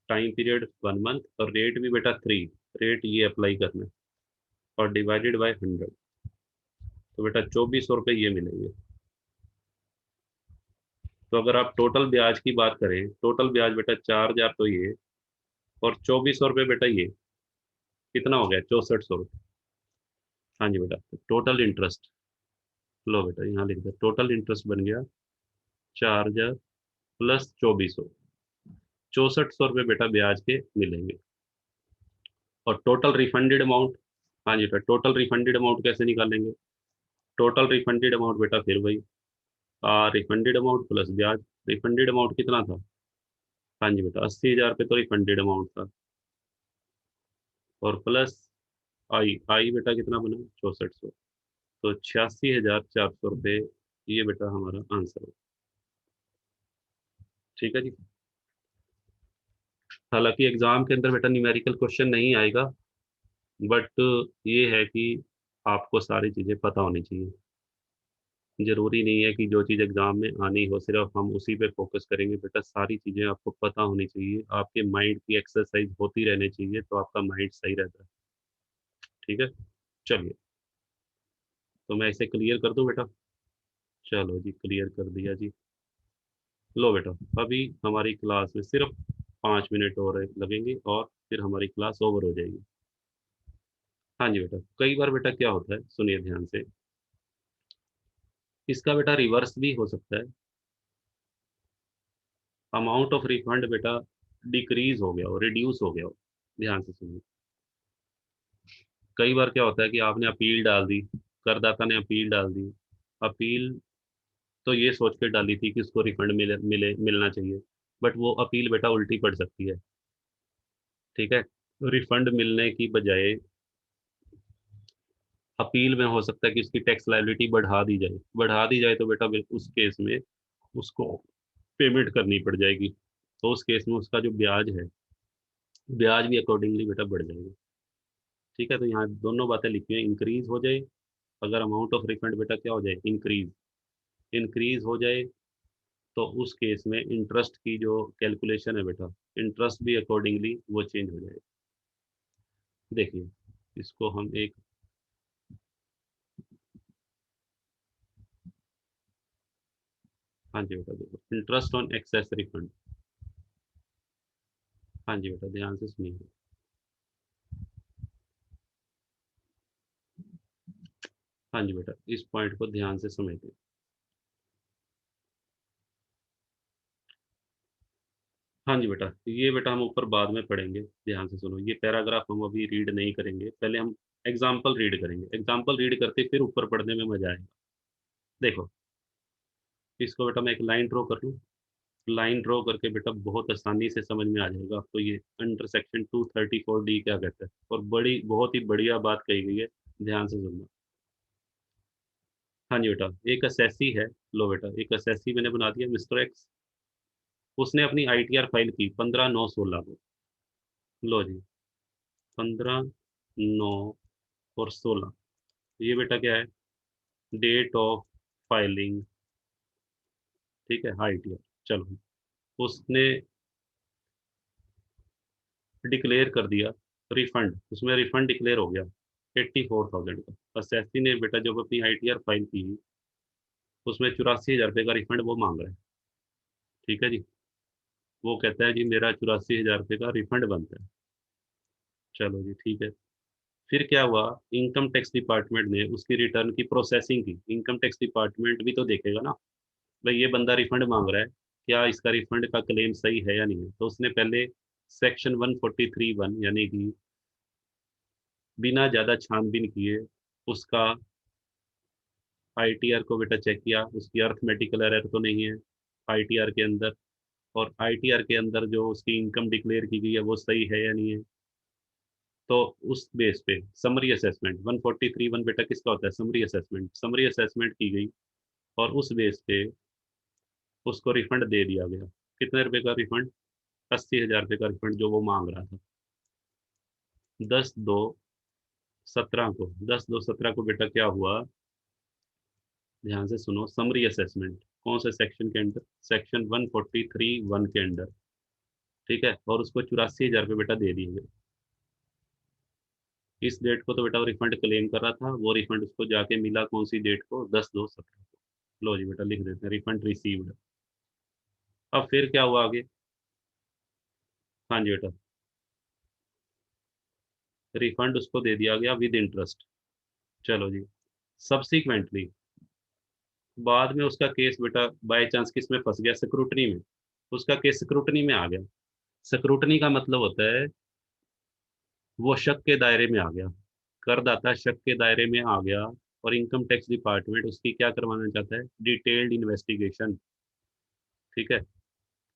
टाइम पीरियड 1 मंथ, और रेट भी बेटा 3, रेट ये अप्लाई करना है, और डिवाइडेड बाय 100, तो बेटा 2400 रुपये ये मिलेंगे। तो अगर आप टोटल ब्याज की बात करें, टोटल ब्याज बेटा 4,000 तो ये, और 2400 रुपये बेटा ये, कितना हो गया, 6400 रुपये। हाँ जी बेटा, टोटल इंटरेस्ट, लो बेटा यहाँ लिख दो, टोटल इंटरेस्ट बन गया 4,000 प्लस 2400, 6400 रुपये बेटा ब्याज के मिलेंगे। और टोटल रिफंडेड अमाउंट, हाँ जी बेटा, टोटल रिफंडेड अमाउंट कैसे निकालेंगे, टोटल रिफंडेड अमाउंट बेटा फिर वही, रिफंडेड अमाउंट प्लस ब्याज। रिफंडेड अमाउंट कितना था, हाँ जी बेटा 80,000 पे तो रिफंडेड अमाउंट था, और प्लस आई, आई बेटा कितना बना, 6400, तो 86,400 रुपये, ये बेटा हमारा आंसर है। ठीक है जी। हालांकि एग्जाम के अंदर बेटा न्यूमेरिकल क्वेश्चन नहीं आएगा, बट ये है कि आपको सारी चीज़ें पता होनी चाहिए। जरूरी नहीं है कि जो चीज़ एग्जाम में आनी हो सिर्फ हम उसी पे फोकस करेंगे, बेटा सारी चीज़ें आपको पता होनी चाहिए, आपके माइंड की एक्सरसाइज होती रहनी चाहिए, तो आपका माइंड सही रहता है। ठीक है, चलिए, तो मैं इसे क्लियर कर दूं बेटा, चलो जी क्लियर कर दिया जी। लो बेटा, अभी हमारी क्लास में सिर्फ 5 मिनट और लगेंगे और फिर हमारी क्लास ओवर हो जाएगी। हाँ जी बेटा, कई बार बेटा क्या होता है, सुनिए ध्यान से, इसका बेटा रिवर्स भी हो सकता है, अमाउंट ऑफ रिफंड बेटा डिक्रीज हो गया हो, रिड्यूस हो गया हो। ध्यान से सुनिए, कई बार क्या होता है कि आपने अपील डाल दी, करदाता ने अपील डाल दी, अपील तो ये सोच के डाली थी कि उसको रिफंड मिलना चाहिए, बट वो अपील बेटा उल्टी पड़ सकती है। ठीक है, रिफंड मिलने की बजाय अपील में हो सकता है कि उसकी टैक्स लायबिलिटी बढ़ा दी जाए, बढ़ा दी जाए तो बेटा उस केस में उसको पेमेंट करनी पड़ जाएगी, तो उस केस में उसका जो ब्याज है, ब्याज भी अकॉर्डिंगली बेटा बढ़ जाएगा। ठीक है, तो यहाँ दोनों बातें लिखी हैं, इंक्रीज हो जाए, अगर अमाउंट ऑफ रिफंड बेटा क्या हो जाए, इंक्रीज, इंक्रीज हो जाए, तो उस केस में इंटरेस्ट की जो कैलकुलेशन है बेटा, इंटरेस्ट भी अकॉर्डिंगली वो चेंज हो जाएगा। देखिए, इसको हम एक, हाँ जी बेटा देखो, इंटरेस्ट ऑन एक्सेस रिफंड, हाँ जी बेटा ध्यान से सुनिए, हाँ जी बेटा इस पॉइंट को ध्यान से समझते, हाँ जी बेटा, ये बेटा हम ऊपर बाद में पढ़ेंगे, ध्यान से सुनो, ये पैराग्राफ हम अभी रीड नहीं करेंगे, पहले हम एग्जाम्पल रीड करेंगे, एग्जाम्पल रीड करके फिर ऊपर पढ़ने में मजा आएगा। देखो, इसको बेटा मैं एक लाइन ड्रॉ कर लूँ, लाइन ड्रॉ करके बेटा बहुत आसानी से समझ में आ जाएगा आपको ये अंडरसेक्शन 234D क्या कहता है, और बड़ी बहुत ही बढ़िया बात कही गई है, ध्यान से सुनना। हाँ जी बेटा, एक असेसी है, लो बेटा, एक एसएससी मैंने बना दिया मिस्टर एक्स, उसने अपनी आईटीआर फाइल की 15/9/16 को। लो जी, 15/9 और 16, ये बेटा क्या है, डेट ऑफ फाइलिंग, ठीक है, आईटीआर। चलो, उसने डिक्लेयर कर दिया रिफंड, उसमें रिफंड डिक्लेयर हो गया 84,000 का। एसएससी ने बेटा जब अपनी आईटीआर फाइल की, उसमें 84,000 रुपये का रिफंड वो मांग रहा है, ठीक है जी। वो कहता है जी मेरा 84,000 रुपये का रिफंड बनता है। चलो जी, ठीक है। फिर क्या हुआ, इनकम टैक्स डिपार्टमेंट ने उसकी रिटर्न की प्रोसेसिंग की। इनकम टैक्स डिपार्टमेंट भी तो देखेगा ना, भाई ये बंदा रिफंड मांग रहा है, क्या इसका रिफंड का क्लेम सही है या नहीं है। तो उसने पहले सेक्शन 143(1) यानी कि बिना ज़्यादा छानबीन किए उसका आईटीआर को बेटा चेक किया, उसकी अर्थमेटिकल एरर तो नहीं है आईटीआर के अंदर, और आईटीआर के अंदर जो उसकी इनकम डिक्लेयर की गई है वो सही है या नहीं है। तो उस बेस पे समरी असेसमेंट 143(1) बेटा किसका होता है, समरी असेसमेंट। समरी असेसमेंट की गई और उस बेस पे उसको रिफंड दे दिया गया। कितने रुपए का रिफंड, 80,000 रुपये का रिफंड जो वो मांग रहा था। 10/2/17 को, 10/2/17 को बेटा क्या हुआ, ध्यान से सुनो, समरी असेसमेंट कौन से सेक्शन के अंदर, सेक्शन 143(1) के अंदर, ठीक है। और उसको 84,000 रुपये बेटा दे दिए गए। इस डेट को तो बेटा वो रिफंड क्लेम कर रहा था, वो रिफंड उसको जाके मिला कौन सी डेट को, 10/2/17 को। लो जी बेटा, लिख देते हैं रिफंड रिसीव्ड। अब फिर क्या हुआ आगे, हाँ जी बेटा, रिफंड उसको दे दिया गया विद इंटरेस्ट। चलो जी, सब्सिक्वेंटली बाद में उसका केस बेटा बाय चांस किस में फंस गया, स्क्रूटनी में। उसका केस स्क्रूटनी में आ गया। स्क्रूटनी का मतलब होता है वो शक के दायरे में आ गया, करदाता शक के दायरे में आ गया, और इनकम टैक्स डिपार्टमेंट उसकी क्या करवाना चाहता है, डिटेल्ड इन्वेस्टिगेशन, ठीक है।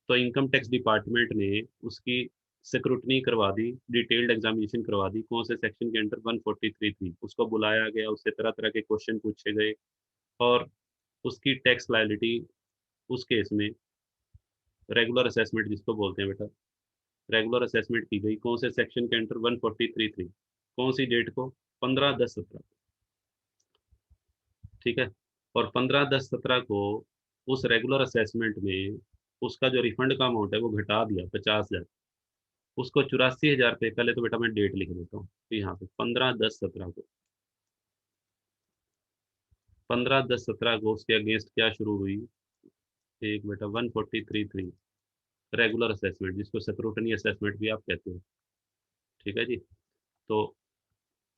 तो इनकम टैक्स डिपार्टमेंट ने उसकी स्क्रूटनी करवा दी, डिटेल्ड एग्जामिनेशन करवा दी, कौन से सेक्शन के अंडर, 143 थी। उसको बुलाया गया, उससे तरह तरह के क्वेश्चन पूछे गए, और उसकी टैक्स लायबिलिटी उस केस में रेगुलर असेसमेंट जिसको बोलते हैं बेटा, रेगुलर असेसमेंट की गई कौन से सेक्शन के अंडर, 143(3), कौन सी डेट को, 15/10/17, ठीक है। और 15/10/17 को उस रेगुलर असेसमेंट में उसका जो रिफंड का अमाउंट है वो घटा दिया 50,000, उसको 84,000 रुपये। पहले तो बेटा मैं डेट लिख देता हूँ, तो यहाँ पे 15/10/17 को, 15/10/17 को उसके अगेंस्ट क्या शुरू हुई, एक बेटा 143(3) रेगुलर असेसमेंट, जिसको स्क्रूटनी असेसमेंट भी आप कहते हो, ठीक है जी। तो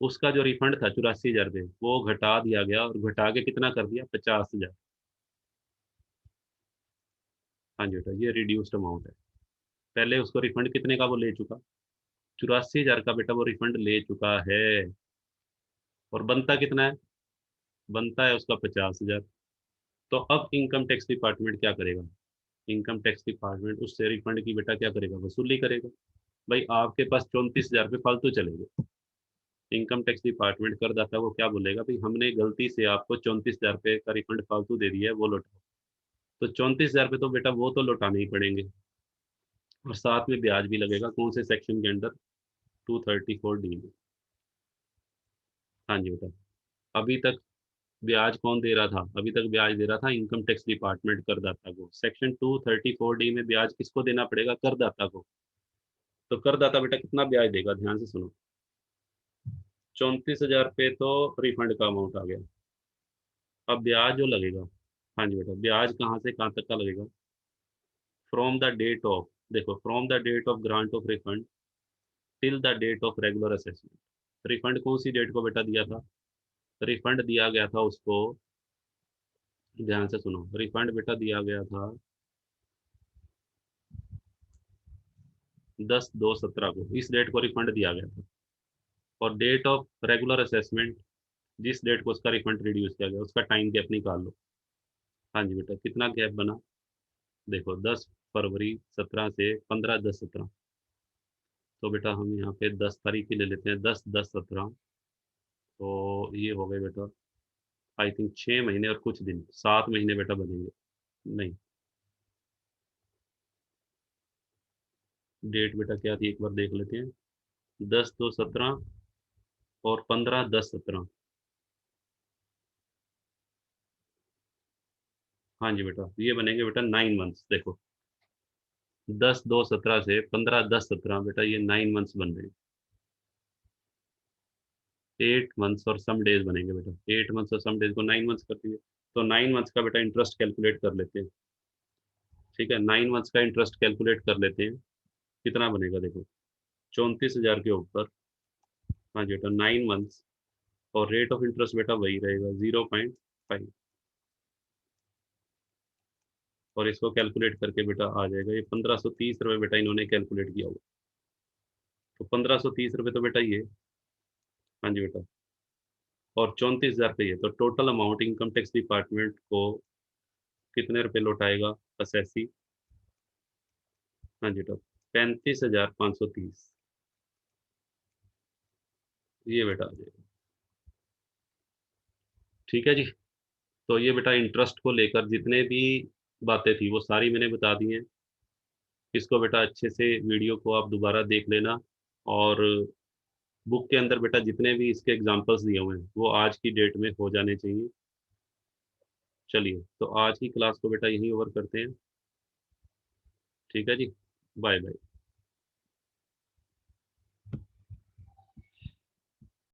उसका जो रिफंड था 84,000 रुपये, वो घटा दिया गया, और घटा के कितना कर दिया, 50,000। हाँ जी बेटा, ये रिड्यूस्ड अमाउंट है। पहले उसको रिफंड कितने का वो ले चुका, 84,000 का बेटा वो रिफंड ले चुका है, और बनता कितना है, बनता है उसका 50,000। तो अब इनकम टैक्स डिपार्टमेंट क्या करेगा, इनकम टैक्स डिपार्टमेंट उससे रिफंड की बेटा क्या करेगा, वसूली करेगा। भाई आपके पास 34,000 रुपये फालतू चले गए, इनकम टैक्स डिपार्टमेंट करदाता को क्या बोलेगा, भाई हमने गलती से आपको 34,000 रुपये का रिफंड फालतू दे दिया है, वो लौटाओ। तो 34,000 रुपये तो बेटा वो तो लौटाने ही पड़ेंगे, और साथ में ब्याज भी लगेगा, कौन से सेक्शन के अंदर, 234(d) में। हाँ जी बेटा, अभी तक ब्याज कौन दे रहा था, अभी तक ब्याज दे रहा था इनकम टैक्स डिपार्टमेंट करदाता को। सेक्शन 234(d) में ब्याज किसको देना पड़ेगा, करदाता को। तो करदाता बेटा कितना ब्याज देगा, ध्यान से सुनो, 34,000 रुपये तो रिफंड का अमाउंट आ गया। अब ब्याज जो लगेगा, हाँ जी बेटा, ब्याज कहाँ से कहाँ तक का लगेगा, फ्रॉम द डेट ऑफ, देखो, from the date of grant of refund till the date of regular assessment. Refund कौन सी डेट को बेटा दिया था, रिफंड दिया गया था उसको, ध्यान से सुनो, रिफंड बेटा दिया गया था 10/2/17 को, इस डेट को रिफंड दिया गया था। और डेट ऑफ रेगुलर असेसमेंट, जिस डेट को उसका रिफंड रिड्यूस किया गया, उसका टाइम गैप निकाल लो। हाँ जी बेटा, कितना गैप बना, देखो 10 फरवरी 17 से 15/10/17। तो बेटा हम यहाँ पे 10 तारीख की ले लेते हैं, 10/10/17। तो ये हो गए बेटा आई थिंक 6 महीने और कुछ दिन, 7 महीने बेटा बनेंगे। नहीं, डेट बेटा क्या थी एक बार देख लेते हैं। 10/2/17 और 15/10/17। हाँ जी बेटा, ये बनेंगे बेटा 9 मंथ्स। देखो, 10/2/17 से 15/10/17 बेटा, ये 9 मंथ्स बन रहे हैं। 8 मंथ्स और सम डेज बनेंगे बेटा। 8 मंथ्स और सम डेज को 9 मंथ्स कर दिए, तो 9 मंथ्स का बेटा इंटरेस्ट कैलकुलेट कर लेते हैं। ठीक है, 9 मंथ्स का इंटरेस्ट कैलकुलेट कर लेते हैं। कितना बनेगा देखो, 34,000 के ऊपर। हाँ जी बेटा, 9 मंथ्स, और रेट ऑफ इंटरेस्ट बेटा वही रहेगा 0.5। और इसको कैलकुलेट करके बेटा आ जाएगा ये 1530 रुपये बेटा, इन्होंने कैलकुलेट किया हुआ। तो 1530 रुपये तो बेटा ये। हाँ जी बेटा, और 34,000 का ये, तो total amount income tax department को कितने रुपए लौटाएगा असेसी। हाँ जी बेटा, 35,530। ये बेटा आ जाएगा। ठीक है जी। तो ये बेटा इंटरेस्ट को लेकर जितने भी बातें थी वो सारी मैंने बता दी हैं। इसको बेटा अच्छे से वीडियो को आप दोबारा देख लेना, और बुक के अंदर बेटा जितने भी इसके एग्जांपल्स दिए हुए हैं वो आज की डेट में हो जाने चाहिए। चलिए, तो आज की क्लास को बेटा यहीं ओवर करते हैं। ठीक है जी, बाय बाय।